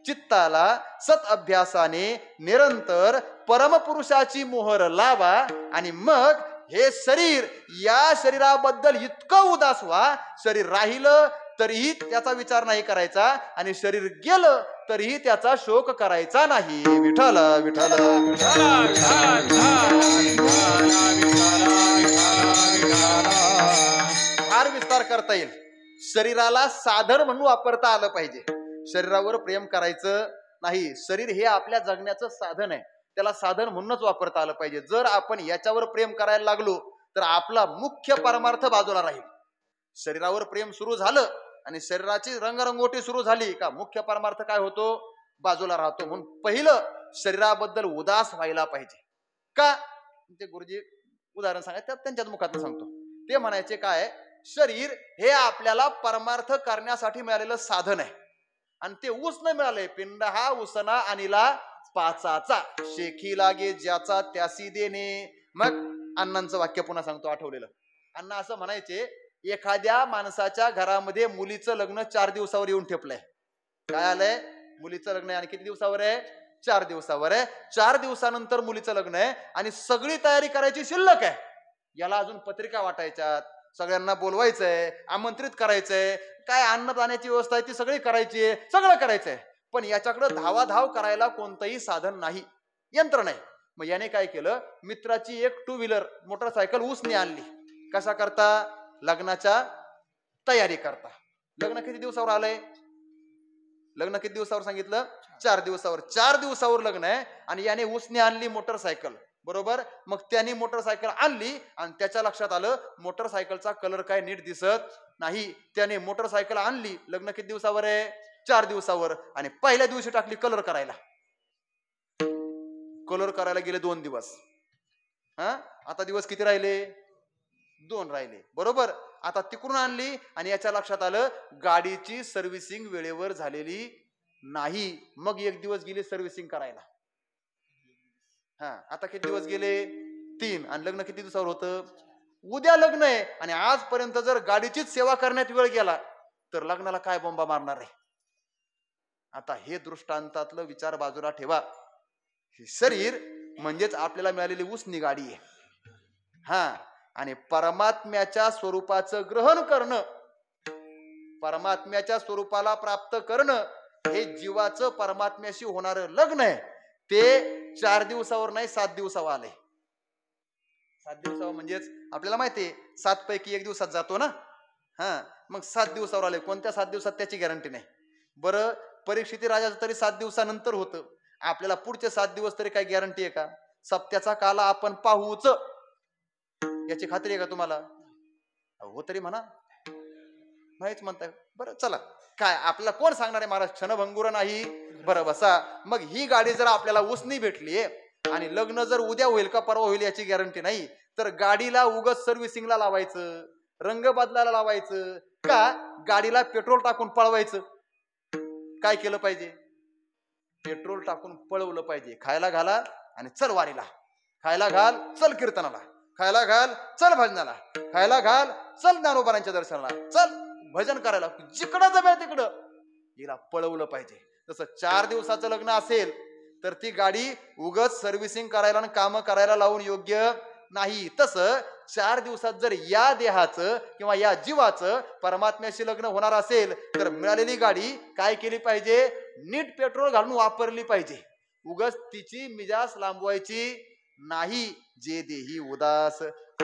चित्ताला सत अभ्यासाने निरंतर परमपुरुषाची मोहर लावा आणि मग हे शरीर, या शरीराबद्दल इतकं उदास व्हा, शरीर राहिलं तरीही त्याचा विचार नाही करायचा आणि शरीर गेलं तरीही त्याचा शोक करायचा नाही. विठ्ठल विठ्ठल फार विस्तार करता येईल. शरीराला साधन म्हणून वापरता आलं पाहिजे. शरीरावर प्रेम करायचं नाही. शरीर हे आपल्या जगण्याचं साधन आहे, त्याला साधन म्हणूनच वापरता आलं पाहिजे. जर आपण याच्यावर प्रेम करायला लागलो तर आपला मुख्य परमार्थ बाजूला राहील. शरीरावर प्रेम सुरू झालं आणि शरीराची रंगरंगोटी सुरू झाली का मुख्य परमार्थ काय होतो? बाजूला राहतो. म्हणून पहिलं शरीराबद्दल उदास व्हायला पाहिजे. का? ते गुरुजी उदाहरण सांगायचं त्यांच्याच मुखात सांगतो. ते म्हणायचे काय, शरीर हे आपल्याला परमार्थ करण्यासाठी मिळालेलं साधन आहे आणि ते ऊस न मिळाले. पिंड हा उसना आणिला पाचाचा, शेखी लागे ज्याचा त्यासी देणे. मग अण्णांचं वाक्य पुन्हा सांगतो आठवलेलं. अण्णा असं म्हणायचे, एखाद्या माणसाच्या घरामध्ये मुलीचं लग्न 4 दिवसावर येऊन ठेपलंय. काय आलंय? मुलीचं लग्न आहे आणि किती दिवसावर आहे? 4 दिवसावर आहे. 4 दिवसानंतर मुलीचं लग्न आहे आणि सगळी तयारी करायची शिल्लक आहे. याला अजून पत्रिका वाटायच्यात, सगळ्यांना बोलवायचंय, आमंत्रित करायचंय, काय अन्न पाण्याची व्यवस्था आहे ती सगळी करायची आहे, सगळं करायचंय. पण याच्याकडे धावाधाव करायला कोणतंही साधन नाही, यंत्र नाही. मग याने काय केलं, मित्राची एक 2 व्हीलर मोटरसायकल उसने आणली. कसा करता? लग्नाच्या तयारी करता. लग्न किती दिवसावर आलंय? लग्न किती दिवसावर सांगितलं? 4 दिवसावर. 4 दिवसावर लग्न आहे आणि याने उसने आणली मोटरसायकल. बरोबर. मग त्याने मोटरसायकल आणली आणि त्याच्या लक्षात आलं मोटरसायकलचा कलर काय नीट दिसत नाही. त्याने मोटरसायकल आणली. लग्न किती दिवसावर आहे? 4 दिवसावर. आणि पहिल्या दिवशी टाकली कलर करायला. कलर करायला गेले 2 दिवस. आता दिवस किती राहिले? 2 राहिले. बरोबर. आता तिकडून आणली आणि याच्या लक्षात आलं गाडीची सर्व्हिसिंग वेळेवर झालेली नाही. मग 1 दिवस गेली सर्व्हिसिंग करायला. आता किती दिवस गेले? 3. आणि लग्न किती दिवसावर होतं? उद्या लग्न आहे आणि आजपर्यंत जर गाडीचीच सेवा करण्यात वेळ गेला तर लग्नाला काय बोंबा मारणार आहे? आता हे दृष्टांतातलं विचार बाजूला ठेवा. हे शरीर म्हणजेच आपल्याला मिळालेली उसनी गाडी आहे. आणि परमात्म्याच्या स्वरूपाचं ग्रहण करणं, परमात्म्याच्या स्वरूपाला प्राप्त करणं हे जीवाचं परमात्म्याशी होणारं लग्न आहे. ते 4 दिवसावर नाही 7 दिवसावर आलंय. 7 दिवसावर म्हणजेच आपल्याला माहितीये 7 पैकी 1 दिवसात जातो ना. मग 7 दिवसावर आले. कोणत्या 7 दिवसात त्याची गॅरंटी नाही. बरं, परीक्षित राजाचं तरी 7 दिवसानंतर होतं. आपल्याला पुढचे 7 दिवस तरी काही गॅरंटी आहे का? सप्त्याचा काला आपण पाहूच याची खात्री आहे का तुम्हाला? हो तरी म्हणा, नाहीच म्हणताय. बरं चला, काय आपल्याला कोण सांगणार आहे महाराज क्षणभंगुर नाही? बरं बसा. मग ही गाडी जर आपल्याला उसनी भेटलीये आणि लग्न जर उद्या होईल का परवा होईल याची गॅरंटी नाही, तर गाडीला उगाच सर्व्हिसिंगला लावायचं, रंग बदलायला लावायचं का गाडीला पेट्रोल टाकून पळवायचं? काय केलं पाहिजे? पेट्रोल टाकून पळवलं पाहिजे. खायला घाला आणि चल वारीला, खायला घाल चल कीर्तनाला, खायला घाल चल भजनाला, खायला घाल चल ज्ञानोबारांच्या दर्शनाला, चल भजन करायला, जिकडं जमेल तिकडं हिला पळवलं पाहिजे. तसं 4 दिवसाचं लग्न असेल तर ती गाडी उगाच सर्व्हिसिंग करायला आणि कामं करायला लावून योग्य नाही. तसं 4 दिवसात जर या देहाचं किंवा या जीवाचं परमात्म्याशी लग्न होणार असेल तर मिळालेली गाडी काय केली पाहिजे? नीट पेट्रोल घालून वापरली पाहिजे. उगाच तिची मिजाज लांबवायची नाही. जे देही उदास,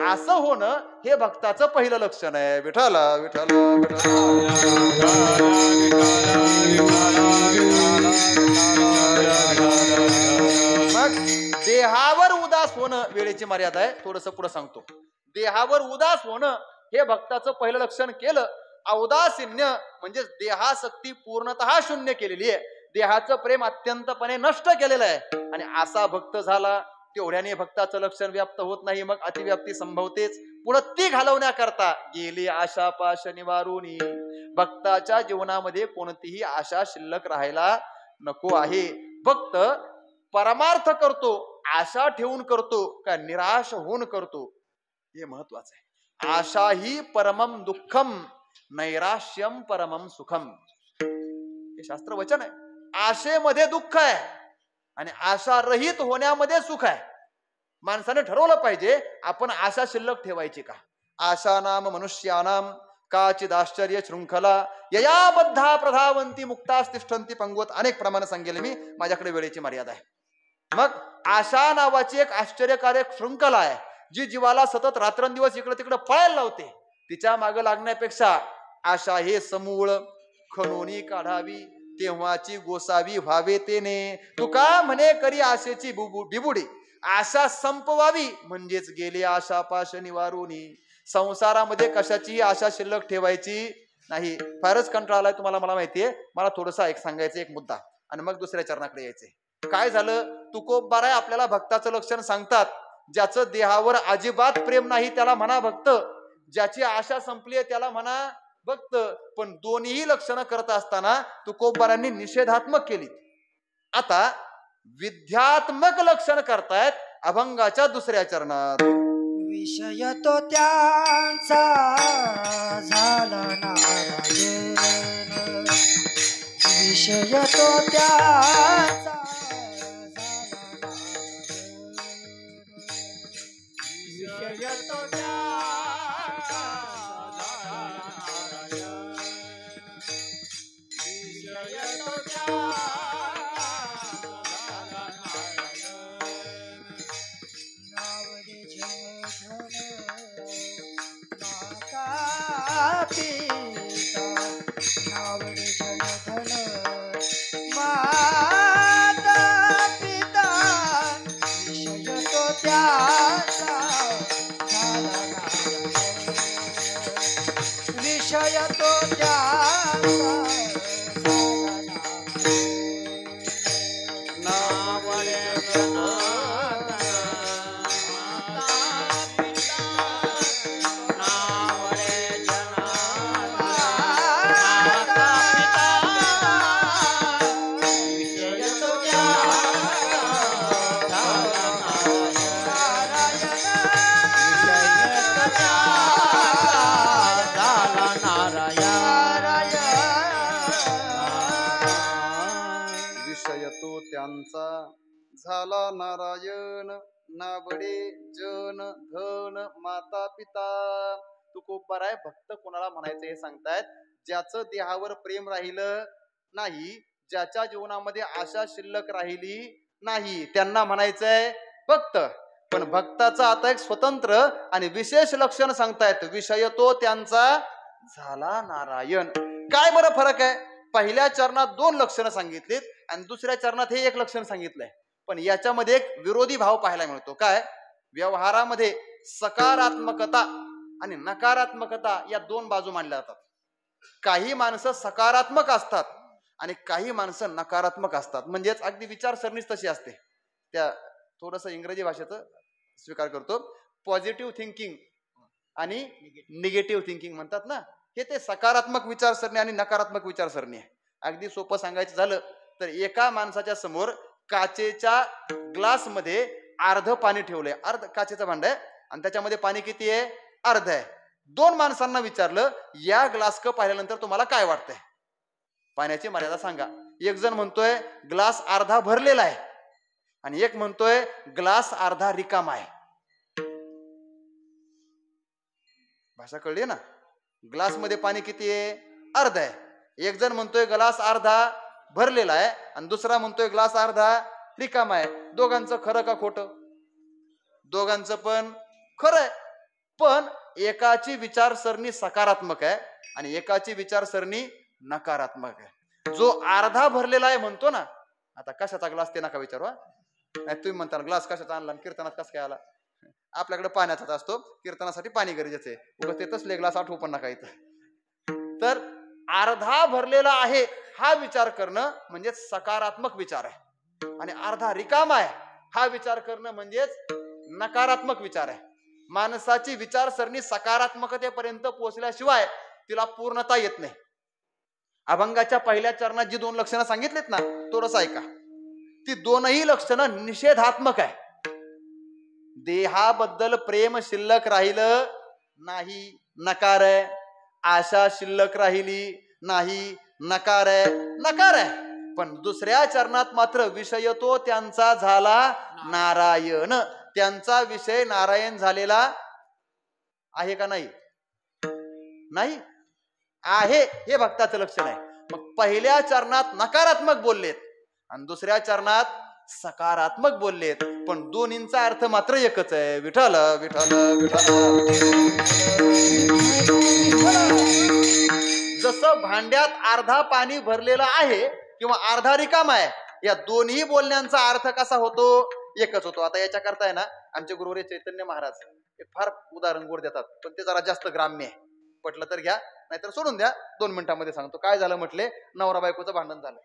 असं होणं हे भक्ताचं पहिलं लक्षण आहे. विठ्ठल विठ्ठल मग देहावर उदास होणं, वेळेची मर्यादा आहे, थोडस पुढे सांगतो. देहावर उदास होणं हे भक्ताचं पहिलं लक्षण केलं. औदासीन्य म्हणजे देहासक्ती पूर्णतः शून्य केलेली आहे. देहाचं प्रेम अत्यंतपणे नष्ट केलेलं आहे. आणि असा भक्त झाला तेवढ्याने भक्ताचं लक्षण व्याप्त होत नाही, मग अतिव्याप्ती संभवतेच. पुढे ती घालवण्याकरता गेली आशा पाश निवारुनी, भक्ताच्या जीवनामध्ये कोणतीही आशा शिल्लक राहायला नको आहे. भक्त परमार्थ करतो आशा ठेवून करतो का निराश होऊन करतो हे महत्वाचं आहे. आशा ही परमम दुःखम, नैराश्यम परमम सुखम, हे शास्त्र वचन आहे. आशेमध्ये दुःख आहे आणि आशा रहित होण्यामध्ये सुख आहे. माणसाने ठरवलं पाहिजे आपण आशा शिल्लक ठेवायची का. आशा नाम मनुष्यानाम काचिदाश्चर्य शृंखला यया बद्धा प्रधावंती मुक्तास्तिष्ठन्ति पंगवत. अनेक प्रमाणे सांगेल मी, माझ्याकडे वेळेची मर्यादा आहे. मग आशा नावाची एक आश्चर्यकारक शृंखला आहे जी जीवाला सतत रात्रंदिवस इकडे तिकडे पळायला लावते. तिच्या मागे लागण्यापेक्षा आशा हे समूळ खणोनी काढावी तेव्हाची गोसावी व्हावे तेने. तुका म्हणे करी आशेची बिबुडी आशा संपवावी म्हणजेच गेले आशापाश निवारुनी. संसारामध्ये कशाची आशा शिल्लक ठेवायची नाही. फारच कंटाळा आलाय तुम्हाला, मला माहितीये. मला थोडसा एक सांगायचं एक मुद्दा आणि मग दुसऱ्या चरणाकडे यायचे. काय झालं, तुकोबाराय आपल्याला भक्ताचं लक्षण सांगतात. ज्याचं देहावर अजिबात प्रेम नाही त्याला म्हणा भक्त, ज्याची आशा संपली आहे त्याला म्हणा भक्त. पण दोन्ही लक्षणं करत असताना तुकोबारांनी निषेधात्मक केली. आता विद्यात्मक लक्षण करतायत अभंगाच्या दुसऱ्या चरणात. विषय तो त्यांचा झाला नारायण, विषय तो त्यांचा झाला नारायण नावडे जन धन माता पिता. तुकोबाराय भक्त कोणाला म्हणायचं हे सांगतायत, ज्याचं देहावर प्रेम राहिलं नाही, ज्याच्या जीवनामध्ये आशा शिल्लक राहिली नाही त्यांना म्हणायचंय भक्त. पण भक्ताचं आता एक स्वतंत्र आणि विशेष लक्षण सांगतायत. विषय तो त्यांचा झाला नारायण. काय बरं फरक आहे? पहिल्या चरणात 2 लक्षणं सांगितलीत आणि दुसऱ्या चरणात हे एक लक्षण सांगितलंय. पण याच्यामध्ये एक विरोधी भाव पाहायला मिळतो. काय? व्यवहारामध्ये सकारात्मकता आणि नकारात्मकता या 2 बाजू मांडल्या जातात. काही माणसं सकारात्मक असतात आणि काही माणसं नकारात्मक असतात. म्हणजेच अगदी विचारसरणीच तशी असते. त्या थोडंसं इंग्रजी भाषेचं स्वीकार करतो. पॉझिटिव्ह थिंकिंग आणि निगेटिव्ह थिंकिंग म्हणतात ना, हे ते सकारात्मक विचारसरणी आणि नकारात्मक विचारसरणी आहे. अगदी सोपं सांगायचं झालं तर एका माणसाच्या समोर काचेच्या ग्लासमध्ये अर्ध पाणी ठेवलंय. अर्ध काचेचं भांड आहे आणि त्याच्यामध्ये पाणी किती आहे? अर्ध आहे. 2 माणसांना विचारलं या ग्लास कप पाहिल्यानंतर तुम्हाला काय वाटतंय? पाण्याची मर्यादा सांगा. एक जण म्हणतोय ग्लास अर्धा भरलेला आहे आणि एक म्हणतोय ग्लास अर्धा रिकामा आहे. भाषा कळली ना? ग्लास मध्ये पाणी किती आहे? अर्ध आहे. एक जण म्हणतोय ग्लास अर्धा भरलेला आहे आणि दुसरा म्हणतोय ग्लास अर्धा रिकामा आहे. दोघांचं खरं का खोटं? दोघांचं पण खरं आहे. पण एकाची विचारसरणी सकारात्मक आहे आणि एकाची विचारसरणी नकारात्मक आहे. जो अर्धा भरलेला आहे म्हणतो ना, आता कशाचा ग्लास ते नका विचारू. तुम्ही म्हणता ग्लास कशाचा आणला, कीर्तनात कसा काय आला? आपल्याकडे पाण्याचाच असतो, कीर्तनासाठी पाणी गरजेचं आहे. उगाच ते तसले ग्लास आठवू पण नका इथं. तर अर्धा भरलेला आहे हा विचार करणं म्हणजे सकारात्मक विचार आहे आणि अर्धा रिकामा आहे हा विचार करणं म्हणजेच नकारात्मक विचार आहे. माणसाची विचारसरणी सकारात्मकतेपर्यंत पोहोचल्याशिवाय तिला पूर्णता येत नाही. अभंगाच्या पहिल्या चरणात जी 2 लक्षणं सांगितलीत ना, थोडंसं ऐका. ती 2ही लक्षणं निषेधात्मक आहे. देहाबद्दल प्रेम शिल्लक राहिलं नाही, नकार आहे. आशा शिल्लक राहिली नाही, नकार आहे, नकार आहे. पण दुसऱ्या चरणात मात्र विषय तो त्यांचा झाला नारायण. त्यांचा विषय नारायण झालेला आहे का नाही? नाही आहे, हे भक्ताचं लक्षण आहे. मग पहिल्या चरणात नकारात्मक बोललेत आणि दुसऱ्या चरणात सकारात्मक बोललेत, पण दोन्हींचा अर्थ मात्र एकच आहे, विठ्ठल विठ्ठल विठ्ठल. जसं भांड्यात अर्धा पाणी भरलेलं आहे किंवा अर्धा रिकामा आहे, या दोन्ही बोलण्यांचा अर्थ कसा होतो? एकच होतो. आता याच्या करता आहे ना, आमचे गुरुवर्य चैतन्य महाराज एक फार उदाहरण गोड देतात, पण ते जरा जास्त ग्राम्य आहे. पटलं तर घ्या, नाहीतर सोडून द्या. 2 मिनिटांमध्ये सांगतो. काय झालं म्हटले, नवरा बायकोचं भांडण झालं.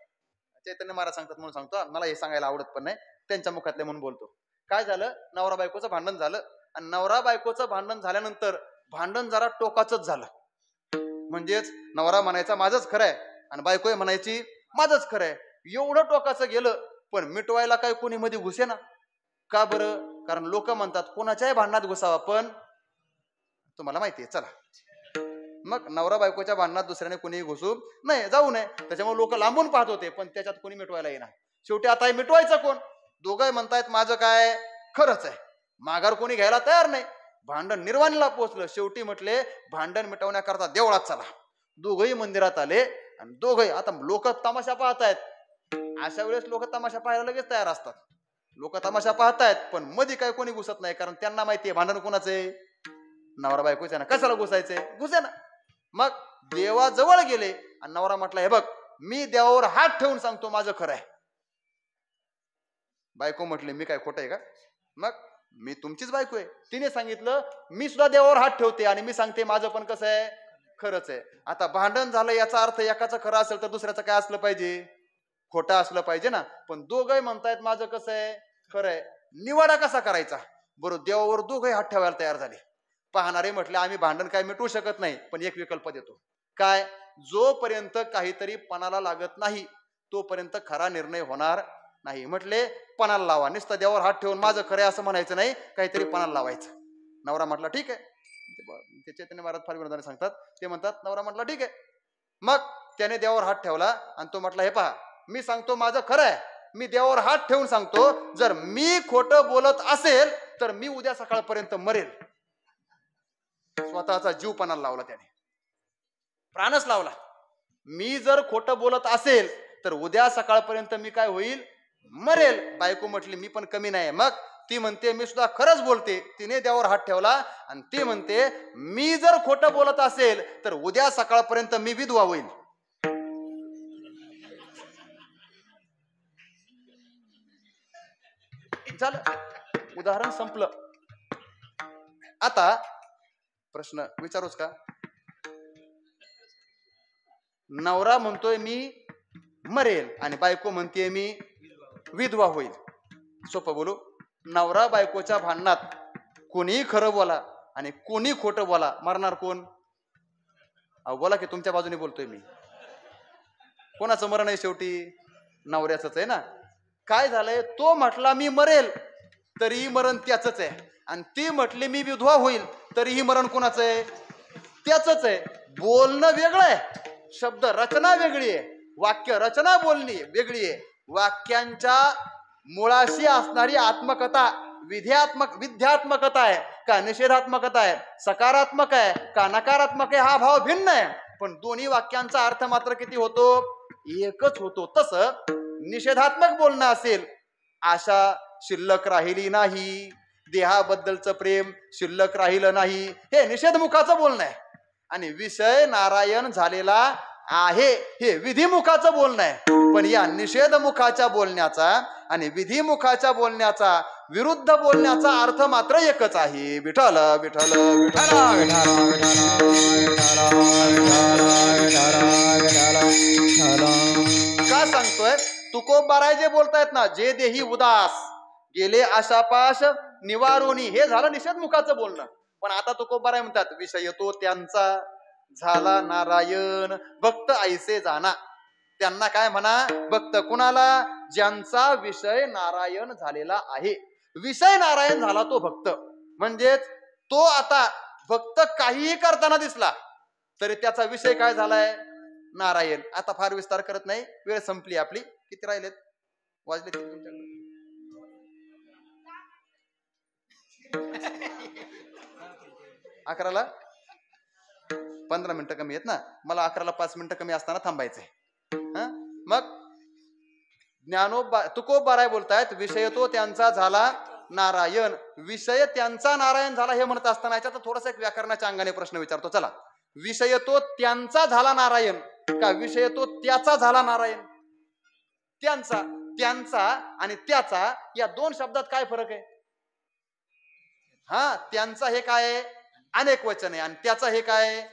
चैतन्य महाराज सांगतात म्हणून सांगतो, मला हे सांगायला आवडत पण नाही, त्यांच्या मुखातले म्हणून बोलतो. काय झालं, नवरा बायकोचं भांडण झालं आणि नवरा बायकोचं भांडण झाल्यानंतर भांडण जरा टोकाचंच झालं. म्हणजेच नवरा म्हणायचा माझंच खरं आहे आणि बायको म्हणायची माझंच खरं आहे. एवढं टोकाचं गेलं, पण मिटवायला काय कोणी मध्ये घुसे ना. का बरं? कारण लोक म्हणतात कोणाच्याही भांडणात घुसावा, पण तुम्हाला माहिती आहे. चला मग नवरा बायकोच्या भांडणात दुसऱ्याने कोणी घुसू नाही, जाऊ नये. त्याच्यामुळे लोक लांबून पाहत होते, पण त्याच्यात कोणी मिटवायला येणार. शेवटी आता मिटवायचं कोण? दोघंही म्हणतायत माझं काय खरंच आहे, माघार कोणी घ्यायला तयार नाही. भांडण निर्वाणीला पोहोचलं. शेवटी म्हटले भांडण मिटवण्याकरता देवळात चला. दोघंही मंदिरात आले आणि दोघंही, आता लोक तमाशा पाहतायत. अशा वेळेस लोक तमाशा पाहायला लगेच तयार असतात. लोक तमाशा पाहतायत, पण मध्ये काय कोणी घुसत नाही, कारण त्यांना माहितीये भांडण कोणाचं आहे, नवरा बायकोचं ना. कशाला घुसायचंय, घुसे ना. मग देवाजवळ गेले आणि नवरा म्हटला हे बघ, मी देवावर हात ठेवून सांगतो माझं खरं आहे. बायको म्हटली मी काय खोटं आहे का? मग मी तुमचीच बायको आहे. तिने सांगितलं मी सुद्धा देवावर हात ठेवते आणि मी सांगते माझं पण कसं आहे, खरंच आहे. आता भांडण झालं याचा अर्थ एकाचं खरं असेल तर दुसऱ्याचं काय असलं पाहिजे, खोटं असलं पाहिजे ना. पण दोघंही म्हणतायत माझं कसं आहे, खरं आहे. निवाडा कसा करायचा? बरोबर देवावर दोघंही हात ठेवायला तयार झाले. पाहणारे म्हटले आम्ही भांडण काय मिटवू शकत नाही, पण एक विकल्प देतो. काय? जोपर्यंत काहीतरी पणाला लागत नाही तोपर्यंत खरा निर्णय होणार नाही. म्हटले पणाला लावा. नुसतं देवावर हात ठेवून माझं खरं आहे असं म्हणायचं नाही, काहीतरी पणाला लावायचं. नवरा म्हटला ठीक आहे. ते चैतन्य महाराज फार विनोदाने सांगतात. ते म्हणतात नवरा म्हटला ठीक आहे. मग त्याने देवावर हात ठेवला आणि तो म्हटला हे पहा, मी सांगतो माझं खरं आहे, मी देवावर हात ठेवून सांगतो, जर मी खोटं बोलत असेल तर मी उद्या सकाळपर्यंत मरेल. स्वतःचा जीव पणाला लावला, त्याने प्राणच लावला. मी जर खोटं बोलत असेल तर उद्या सकाळपर्यंत मी काय होईल, मरेल. बायको म्हटली मी पण कमी नाही. मग ती म्हणते मी सुद्धा खरंच बोलते. तिने देवावर हात ठेवला आणि ती म्हणते मी जर खोटं बोलत असेल तर उद्या सकाळपर्यंत मी विधवा होईल. झालं, उदाहरण संपलं. आता प्रश्न विचारूच का? नवरा म्हणतोय मी मरेल आणि बायको म्हणते मी विधवा होईल. सोपं बोलू, नवरा बायकोच्या भांडणात कोणी खरं बोला आणि कोणी खोटं बोला, मरणार कोण? अहो बोला की, तुमच्या बाजूने बोलतोय मी. कोणाचं मरण आहे शेवटी? नवऱ्याचंच आहे ना. काय झालंय, तो म्हटला मी मरेल तरीही मरण त्याचंच आहे आणि ती म्हटली मी विधवा होईल तरीही मरण कोणाचं आहे? त्याचंच आहे. बोलणं वेगळं आहे, शब्द रचना वेगळी आहे, वाक्य रचना बोलणी वेगळी आहे. वाक्यांच्या मुळाशी असणारी आत्मकथा विध्यात्मकता आहे का निषेधात्मकता आहे, सकारात्मक आहे का नकारात्मक आहे, हा भाव भिन्न आहे. पण दोन्ही वाक्यांचा अर्थ मात्र किती होतो? एकच होतो. तसं निषेधात्मक बोलणं असेल, आशा शिल्लक राहिली नाही, देहाबद्दलचं प्रेम शिल्लक राहिलं नाही, हे निषेधमुखाचं बोलणं आहे. आणि विषय नारायण झालेला आहे, हे विधिमुखाचं बोलणं आहे. पण या निषेधमुखाच्या बोलण्याचा आणि विधिमुखाच्या बोलण्याचा, विरुद्ध बोलण्याचा अर्थ मात्र एकच आहे. विठ्ठल विठ्ठल विठ्ठल. का सांगतोय? तुकोबाराय जे बोलतायत ना, जे देही उदास गेले आशापाश निवारोनी, हे झालं निषेधमुखाचं बोलणं. पण आता तुकोबाराय म्हणतात विषय तो त्यांचा झाला नारायण, भक्त ऐसे जाना. त्यांना काय म्हणा? भक्त. कुणाला? ज्यांचा विषय नारायण झालेला आहे. विषय नारायण झाला तो भक्त. म्हणजेच तो आता भक्त काहीही करताना दिसला तरी त्याचा विषय काय झालाय? नारायण. आता फार विस्तार करत नाही, वेळ संपली आपली. किती राहिलेत? वाजले तुमच्याकडे? 11ला 15 मिनिटं कमी आहेत ना, मला 11ला 5 मिनिटं कमी असताना थांबायचंय. मग ज्ञानोबा तुकोबाराय बोलतायत, विषय तो त्यांचा झाला नारायण. विषय त्यांचा नारायण झाला हे म्हणत असताना याच्यात थोडासा एक व्याकरणाच्या अंगाने प्रश्न विचारतो. चला, विषय तो त्यांचा झाला नारायण का विषय तो त्याचा झाला नारायण? त्यांचा, त्यांचा आणि त्याचा या दोन शब्दात काय फरक आहे? त्यांचा हे काय आहे? अनेक वचन आहे. आणि त्याचा हे काय आहे?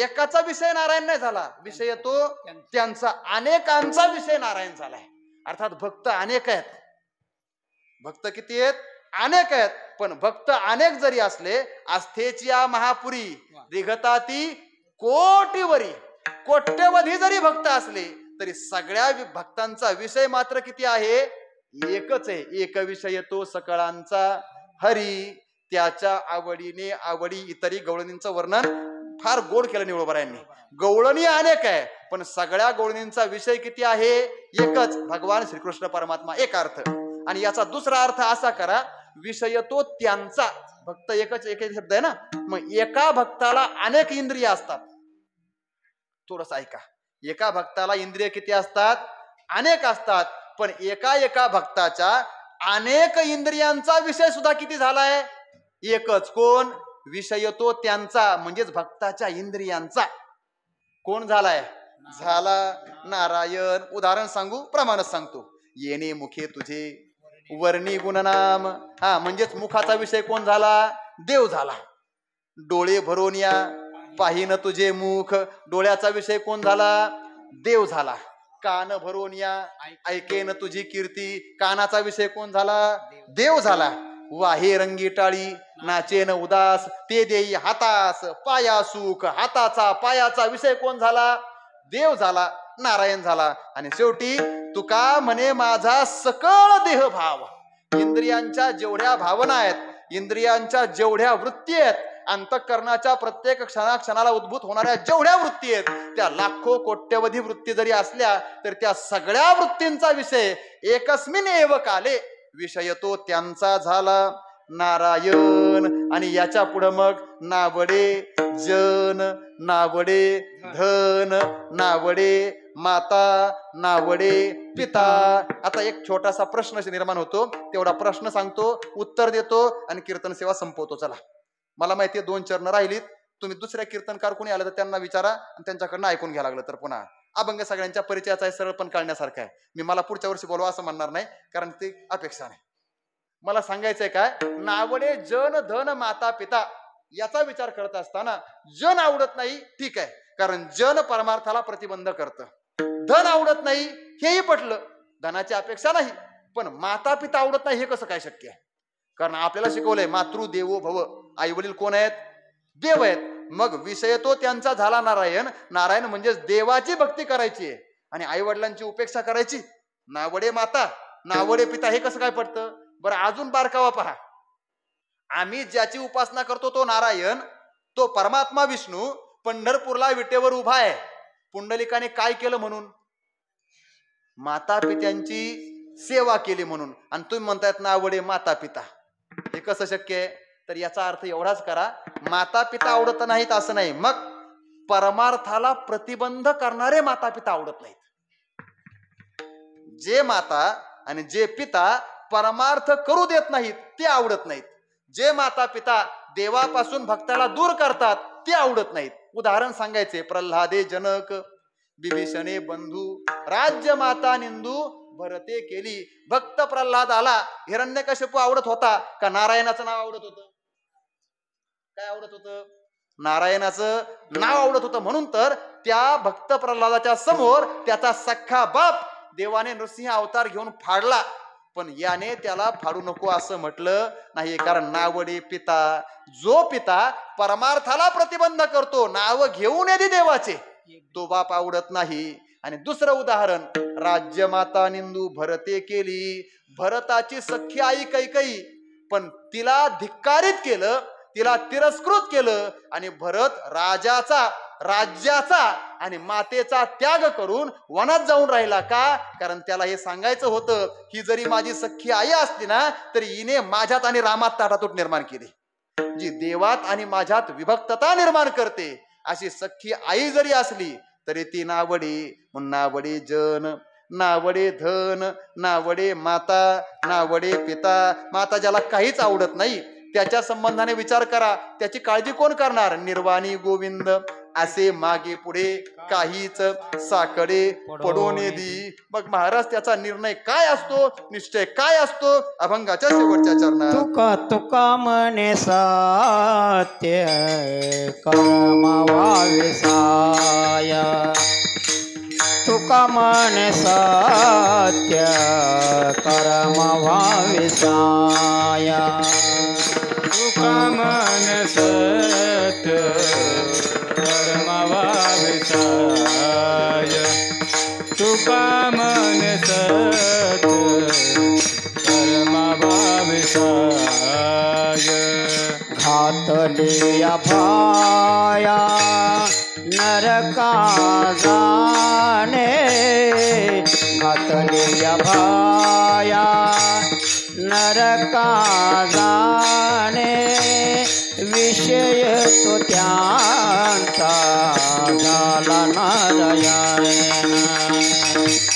एकाचा विषय नारायण नाही झाला, विषय तो त्यांचा, अनेकांचा विषय नारायण झालाय. अर्थात भक्त अनेक आहेत. भक्त किती आहेत? अनेक आहेत. पण भक्त अनेक जरी असले, आस्थेची महापुरी रिघताती कोटीवरी, कोट्यवधी जरी भक्त असले तरी सगळ्या भक्तांचा विषय मात्र किती आहे? एकच आहे. एक विषय तो सकळांचा हरी, त्याच्या आवडीने आवडी इतरी. गवळणींचं वर्णन फार गोड केलं निवळोबारायांनी. गवळणी अनेक आहे पण सगळ्या गवळणींचा विषय किती आहे? एकच, भगवान श्रीकृष्ण परमात्मा. एक अर्थ. आणि याचा दुसरा अर्थ असा करा, विषय तो त्यांचा. भक्त एकच, एक शब्द आहे ना, मग एका भक्ताला अनेक इंद्रिय असतात. थोडस ऐका, एका भक्ताला इंद्रिय किती असतात? अनेक असतात. पण एका भक्ताच्या अनेक इंद्रियांचा विषय सुद्धा किती झालाय? एकच. कोण? विषय तो त्यांचा, म्हणजेच भक्ताच्या इंद्रियांचा. कोण झालाय? झाला नारायण. उदाहरण सांगू, प्रमाणच सांगतो. येणे मुखे तुझे वर्णी गुणनाम, म्हणजेच मुखाचा विषय कोण झाला? देव झाला. डोळे भरून या पाहिन तुझे मुख, डोळ्याचा विषय कोण झाला? देव झाला. कान भरून या ऐकेन तुझी कीर्ती, कानाचा विषय कोण झाला? देव झाला. वाहे रंगी टाळी नाचेन उदास, ते देई हातास पाया सुख, हाताचा पायाचा विषय कोण झाला? देव झाला, नारायण झाला. आणि शेवटी तुका म्हणे माझा सकळ देह भाव. इंद्रियांच्या जेवढ्या भावना आहेत, इंद्रियांच्या जेवढ्या वृत्ती आहेत, अंतःकरणाच्या प्रत्येक क्षणाला उद्भूत होणाऱ्या जेवढ्या वृत्ती आहेत, त्या लाखो कोट्यवधी वृत्ती जरी असल्या तर त्या सगळ्या वृत्तींचा विषय एकस्मिन एव काले विषय तो त्यांचा झाला नारायण. आणि याच्या पुढे मग नावडे जन, नावडे धन, नावडे माता, नावडे पिता. आता एक छोटासा प्रश्न निर्माण होतो, तेवढा प्रश्न सांगतो, उत्तर देतो आणि कीर्तन सेवा संपवतो. चला, मला माहितीये 2 चरण राहिलीत. तुम्ही दुसऱ्या कीर्तनकार कोणी आलं तर त्यांना विचारा आणि त्यांच्याकडनं ऐकून घ्या लागलं तर. पुन्हा अभंग सगळ्यांच्या परिचयाचा आहे, सरळ पण काढण्यासारखा आहे. मी मला पुढच्या वर्षी बोलवा असं म्हणणार नाही, कारण ते अपेक्षा नाही. मला सांगायचंय काय, नावडे जन धन माता पिता याचा विचार करत असताना जन आवडत नाही, ठीक आहे, कारण जन परमार्थाला प्रतिबंध करतं. धन आवडत नाही हेही पटलं, धनाची अपेक्षा नाही. पण माता पिता आवडत नाही हे कसं काय शक्य आहे? कारण आपल्याला शिकवलंय मातृ देवो भव. आई वडील कोण आहेत? देव आहेत. मग विषय तो त्यांचा झाला नारायण. नारायण म्हणजे देवाची भक्ती करायची आहे आणि आई वडिलांची उपेक्षा करायची. नावडे माता, नावडे पिता हे कसं काय पडतं? बरं, अजून बारकावा पहा. आम्ही ज्याची उपासना करतो तो नारायण, तो परमात्मा विष्णू पंढरपूरला विटेवर उभा आहे. पुंडलिकाने काय केलं म्हणून? माता पित्यांची सेवा केली म्हणून. आणि तुम्ही म्हणतायत नावडे माता पिता, हे कसं शक्य आहे? तर याचा अर्थ एवढाच करा, माता पिता आवडत नाहीत असं नाही, मग परमार्थाला प्रतिबंध करणारे माता पिता आवडत नाहीत. जे माता आणि जे पिता परमार्थ करू देत नाहीत ते आवडत नाहीत. जे माता पिता देवापासून भक्ताला दूर करतात ते आवडत नाहीत. उदाहरण सांगायचे, प्रल्हादे जनक विभीषणे बंधू, राज्य माता निंदू भरते केली. भक्त प्रल्हाद आला, हिरण्यकशिपू आवडत होता का नारायणाचं नाव आवडत होतं? काय आवडत होतं? नारायणाचं नाव आवडत होतं. म्हणून तर त्या भक्त प्रल्हादाच्या समोर त्याचा सख्खा बाप देवाने नृसिंह अवतार घेऊन फाडला, पण याने त्याला फाडू नको असं म्हटलं नाही. कारण नावडे पिता, जो पिता परमार्थाला प्रतिबंध करतो, नाव घेऊन येते देवाचे, तो बाप आवडत नाही. आणि दुसरं उदाहरण, राज्य माता निंदू भरते केली. भरताची सख्खी आई कैकेयी, पण तिला धिक्कारित केलं, तिला तिरस्कृत केलं आणि भरत राजाचा, राज्याचा आणि मातेचा त्याग करून वनात जाऊन राहिला. का? कारण त्याला हे सांगायचं होतं, ही जरी माझी सख्खी आई असती ना तरी हिने माझ्यात आणि रामात ताटातूट निर्माण केली. जी देवात आणि माझ्यात विभक्तता निर्माण करते, अशी सख्खी आई जरी असली तरी ती नावडी. नावडी जन, नावडे धन, नावडे माता, नावडे पिता. माता ज्याला काहीच आवडत नाही त्याच्या संबंधाने विचार करा, त्याची काळजी कोण करणार? निर्वाणी गोविंद. असे मागे पुढे काहीच साकडे पडून दी. मग महाराज त्याचा निर्णय काय असतो, निश्चय काय असतो? अभंगाच्या शेवटच्या चरणात तुका तुका म्हणे सत्य कर्मावा विसाय. तुका म्हणे सत्य कर्मावा विसाय. तुका मन सत्य कर्मावा विसाय. तुका मन सत्य कर्मावा विसाय. घातलिया भाया नरका जाणे. घातलिया भाया नरका जाणे. विषय तो त्यांचा झाला नारायण.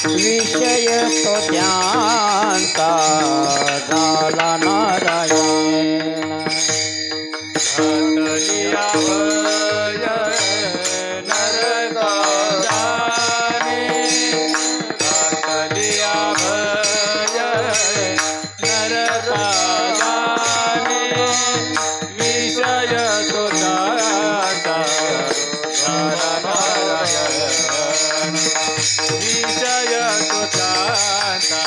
विषय तो त्यांचा झाला नारायण. घातलिया भय नरका जाणे. घातलिया भय नरका जाणे. विषय तो त्याचा झाला नारायण. विषय तो त्याचा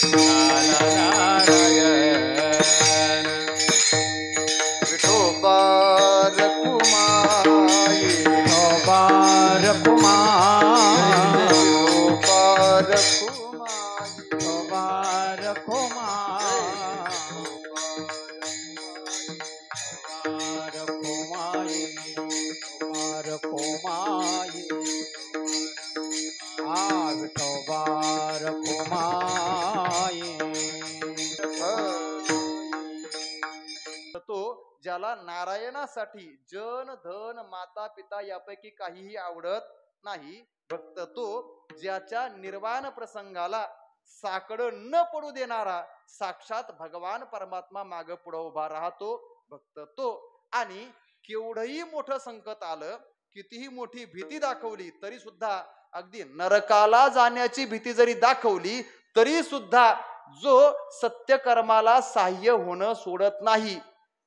झाला नारायण. विठोबा रखुमाई. विठोबा रखुमाई. विठोबा रखुमाई. तो ज्याला नारायणासाठी जन धन माता पिता यापैकी काहीही आवडत नाही, भक्त तो ज्याच्या निर्वाण प्रसंगाला साकडं न पडू देणारा साक्षात भगवान परमात्मा माग पुढे उभा राहतो, भक्त तो. आणि केवढंही मोठं संकट आलं, कितीही मोठी भीती दाखवली तरी सुद्धा, अगदी नरकाला जाण्याची भीती जरी दाखवली तरी सुद्धा जो सत्यकर्माला साह्य होणं सोडत नाही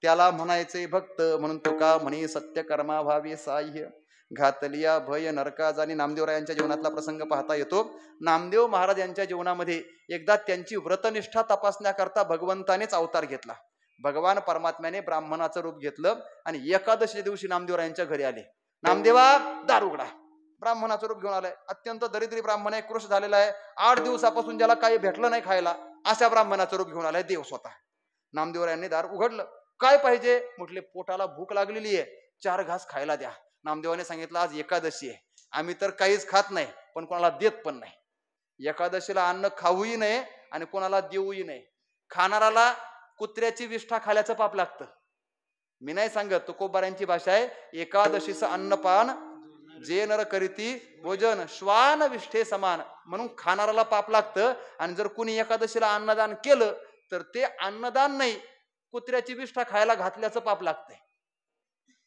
त्याला म्हणायचे भक्त. म्हणून तुका म्हणे सत्यकर्मा व्हावे साह्य. घातलिया भय नरका जाणी. नामदेवरायांच्या जीवनातला प्रसंग पाहता येतो. नामदेव महाराज यांच्या जीवनामध्ये एकदा त्यांची व्रतनिष्ठा तपासण्याकरता भगवंतानेच अवतार घेतला. भगवान परमात्म्याने ब्राह्मणाचं रूप घेतलं आणि एकादशी दिवशी नामदेवरायांच्या घरी आले. नामदेवा दार उघडा. ब्राह्मणाचं रूप घेऊन आलाय. अत्यंत दरिद्री ब्राह्मण आहे, कृश झालेला आहे, 8 दिवसापासून ज्याला काही भेटलं नाही खायला, अशा ब्राह्मणाचं रूप घेऊन आलाय देव स्वतः. नामदेवरायांनी दार उघडलं. काय पाहिजे म्हटले? पोटाला भूक लागलेली आहे, 4 घास खायला द्या. नामदेवाने सांगितलं आज एकादशी आहे, आम्ही तर काहीच खात नाही पण कोणाला देत पण नाही. एकादशीला अन्न खाऊही नये आणि कोणाला देऊही नये. खाणाराला कुत्र्याची विष्ठा खाल्याचं पाप लागतं. मी नाही सांगत, तुकोबारांची भाषा आहे. एकादशीचं अन्नपान जे नर करीती भोजन श्वान विष्ठे समान. म्हणून खाणाराला पाप लागतं. आणि जर कुणी एकादशीला अन्नदान केलं तर ते अन्नदान नाही, कुत्र्याची विष्ठा खायला घातल्याचं पाप लागतंय.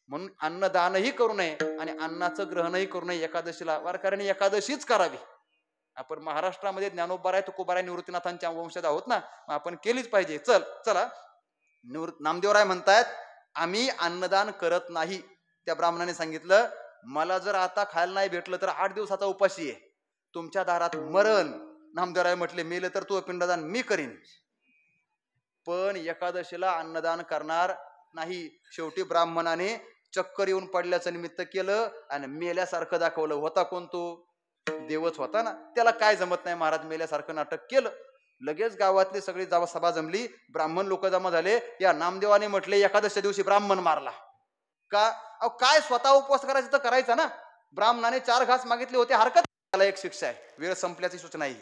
म्हणून अन्नदानही करू नये आणि अन्नाचं ग्रहणही करू नये एकादशीला. वारकऱ्यांनी एकादशीच करावी. आपण महाराष्ट्रामध्ये ज्ञानोबा तुकोबा निवृत्तीनाथांच्या वंशज आहोत ना, आपण केलीच पाहिजे. चला नामदेवराय म्हणतायत आम्ही अन्नदान करत नाही. त्या ब्राह्मणाने सांगितलं मला जर आता खायला नाही भेटलं तर 8 दिवसाचा उपाशी आहे, तुमच्या दारात मरण. नामदेवराय म्हटले मेले तर तू पिंडदान मी करीन, पण एकादशीला अन्नदान करणार नाही. शेवटी ब्राह्मणाने चक्कर येऊन पडल्याचं निमित्त केलं आणि मेल्यासारखं दाखवलं. होता कोण तो? देवच होता ना. त्याला काय जमत नाही, महाराज मेल्यासारखं नाटक केलं. लगेच गावातली सगळी सभा जमली, ब्राह्मण लोक जमा झाले. या नामदेवाने म्हटले एकादशीच्या दिवशी ब्राह्मण मारला का? अहो काय स्वतः उपवास करायचा तर करायचा ना. ब्राह्मणाने 4 घास मागितले होते, हरकत. त्याला एक शिक्षा आहे, वेळ संपल्याची सूचना आहे.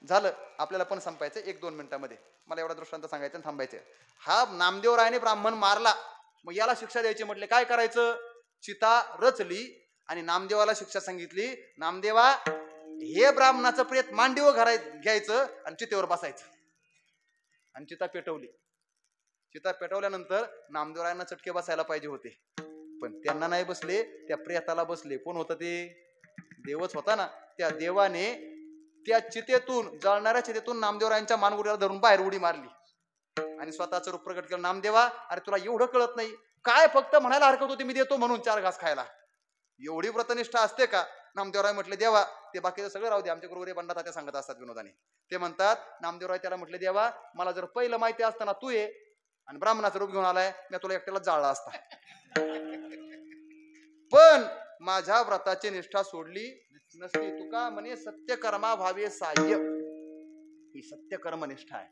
झालं, आपल्याला पण संपायचं 1-2 मिनिटांमध्ये. मला एवढा दृष्टांत सांगायचं आणि थांबायचं. हा नामदेवरायाने ब्राह्मण मारला, मग याला शिक्षा द्यायची म्हटले काय करायचं? चिता रचली आणि नामदेवाला शिक्षा सांगितली, नामदेवा हे ब्राह्मणाचं प्रेत मांडीवर घ्यायचं आणि चितेवर बसायचं. आणि चिता पेटवली. चिता पेटवल्यानंतर नामदेवरायांना चटके बसायला पाहिजे होते, पण त्यांना नाही बसले, त्या प्रेताला बसले. कोण होतं ते? देवच होता ना. त्या देवाने त्या चितेतून, जळणाऱ्या चितेतून नामदेवरायांच्या मानगुडीला धरून बाहेर उडी मारली आणि स्वतःचं रूप प्रकट केलं. नामदेवा, अरे तुला एवढं कळत नाही काय? फक्त म्हणायला हरकत होती मी देतो म्हणून 4 घास खायला. एवढी व्रतनिष्ठा असते का? नामदेवराय म्हटले, देवा ते बाकीचं सगळं राहू दे, आमचे गुरुवरे बंडा तात्या सांगत असतात विनोदाने. ते म्हणतात, नामदेवराय त्याला म्हटले, देवा मला जर पहिलं माहिती असतं ना तू ये आणि ब्राह्मणाचं रूप घेऊन आलाय, मी तुला एकट्याला जाळला असता. पण माझ्या व्रताची निष्ठा सोडली नसती. तुका म्हणे सत्यकर्मा भावे साह्य, ही सत्यकर्मनिष्ठा आहे.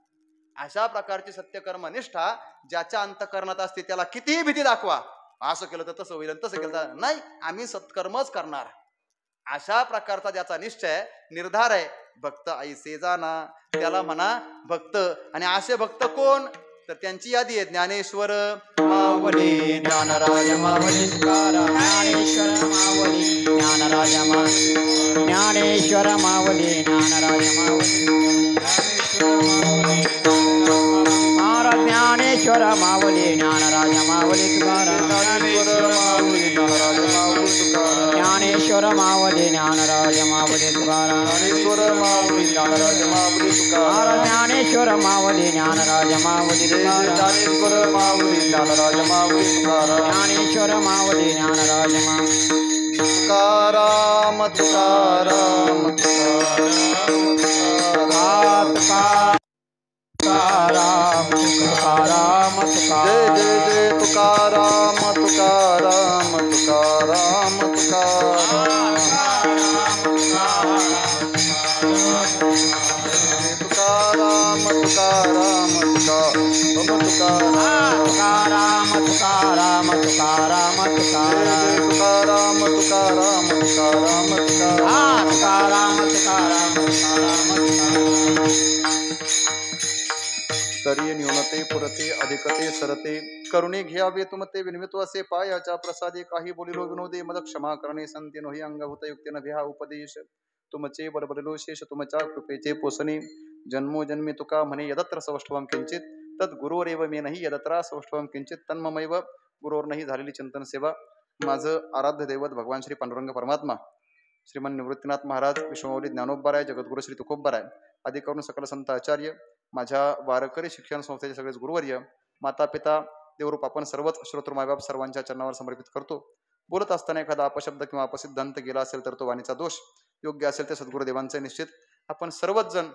अशा प्रकारची सत्यकर्मनिष्ठा ज्याच्या अंतःकरणात असते त्याला कितीही भीती दाखवा, असं केलं तर तसं होईल, तसं केलं तर नाही, आम्ही सत्कर्मच करणार. अशा प्रकारचा ज्याचा निश्चय निर्धार आहे, भक्त ऐसे जाना, त्याला म्हणा भक्त. आणि असे भक्त कोण? तर त्यांची यादी आहे. ज्ञानेश्वर माऊली, ज्ञानराज माऊली तुकाराम. ज्ञानेश्वर माऊली, ज्ञानराज माऊली, ज्ञानेश्वर माऊली, ज्ञानराज माऊली, महाराज ज्ञानेश्वर माऊली, ज्ञानराज माऊली तुकाराम. ज्ञानेश्वर माऊली, ज्ञानराज माऊली तुकाराम. महाराज ज्ञानेश्वर माऊली, ज्ञानराज माऊली तुकाराम. ज्ञानेश्वर माऊली, ज्ञानराज माऊली तुकाराम. ज्ञानेश्वर माऊली, ज्ञानराज माऊली तुकाराम, तुकाराम, तुकाराम, तुकाराम, जय जय जय तुकाराम, तुकाराम, तुकाराम, तुकाराम, तुकाराम, तुकाराम, तुकाराम, तुकाराम, तुकाराम, तुकाराम, तुकाराम, तुकाराम, तुकाराम, तुकाराम, तुकाराम, तुकाराम. स्तरीय न्यूनते पुरते अधिकते सरते, करुणे घ्यावे तुमते विनवितो असे पायाच्या प्रसादे. काही बोलिलो विनोदे मद क्षमा करणे, संते नोही अंगभूत युक्तीन भ्या उपदेश. तुमचे बडबडलो शेष तुमच्या कृपेचे पोसणे, जन्मोजन्मी तुका म्हणे यदत्र सौष्ठवम किंचित, तद गुरुवरेव मे नाही यदत्रा सौष्ठवम किंचित, तन्ममैव गुरुवर नाही झालेली चिंतन सेवा. माझं आराध्य दैवत भगवान श्री पांडुरंग परमात्मा, श्रीमान निवृत्तीनाथ महाराज, विश्वमौली ज्ञानोबराय, जगद्गुरु श्री तुकोबराय, आदी करून सकल संत आचार्य, माझ्या वारकरी शिक्षण संस्थेचे सगळेच गुरुवर्य, माता पिता, देवरूप आपण सर्वच श्रोतृ मायबाप सर्वांच्या चरणावर समर्पित करतो. बोलत असताना एखादा अपशब्द किंवा अपसिद्धांत गेला असेल तर तो वाणीचा दोष, योग्य असेल ते सद्गुरुदेवांचे निश्चित. आपण सर्वच जण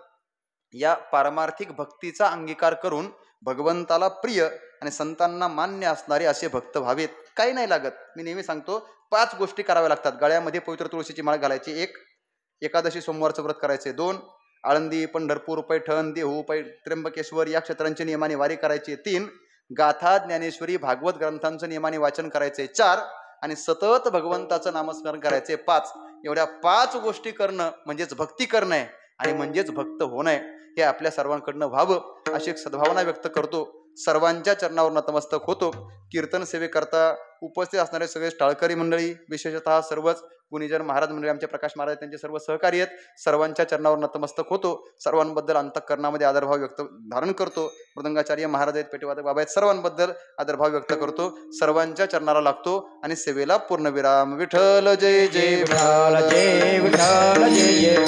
या पारमार्थिक भक्तीचा अंगीकार करून भगवंताला प्रिय आणि संतांना मान्य असणारे असे भक्त व्हावेत. काही नाही लागत, मी नेहमी सांगतो 5 गोष्टी कराव्या लागतात. गळ्यामध्ये पवित्र तुळशीची माळ घालायची 1, एकादशी सोमवारचं व्रत करायचे 2, आळंदी, पंढरपूर, पैठण, देहू, त्र्यंबकेश्वर या क्षेत्रांची नियमाने वारी करायची 3, गाथा, ज्ञानेश्वरी, भागवत ग्रंथांचं नियमाने वाचन करायचे 4 आणि सतत भगवंताचं नामस्मरण करायचे 5. एवढ्या 5 गोष्टी करणं म्हणजेच भक्ती करणं आहे आणि म्हणजेच भक्त होणं आहे. हे आपल्या सर्वांकडनं व्हावं अशी एक सद्भावना व्यक्त करतो. सर्वांच्या चरणावर नतमस्तक होतो. कीर्तन सेवेकरता उपस्थित असणारे सगळे टाळकरी मंडळी, विशेषतः सर्वच गुणीजन महाराज मंडळी, आमचे प्रकाश महाराज, त्यांचे सर्व सहकारी आहेत, सर्वांच्या चरणावर नतमस्तक होतो. सर्वांबद्दल अंतःकरणामध्ये आदरभाव व्यक्त धारण करतो. मृदंगाचार्य महाराज आहेत, पेटीवादक बाबा आहेत, सर्वांबद्दल आदरभाव व्यक्त करतो. सर्वांच्या चरणाला लागतो आणि सेवेला पूर्णविराम. विठ्ठल जय जय विठ्ठल जय विठ्ठल जय जय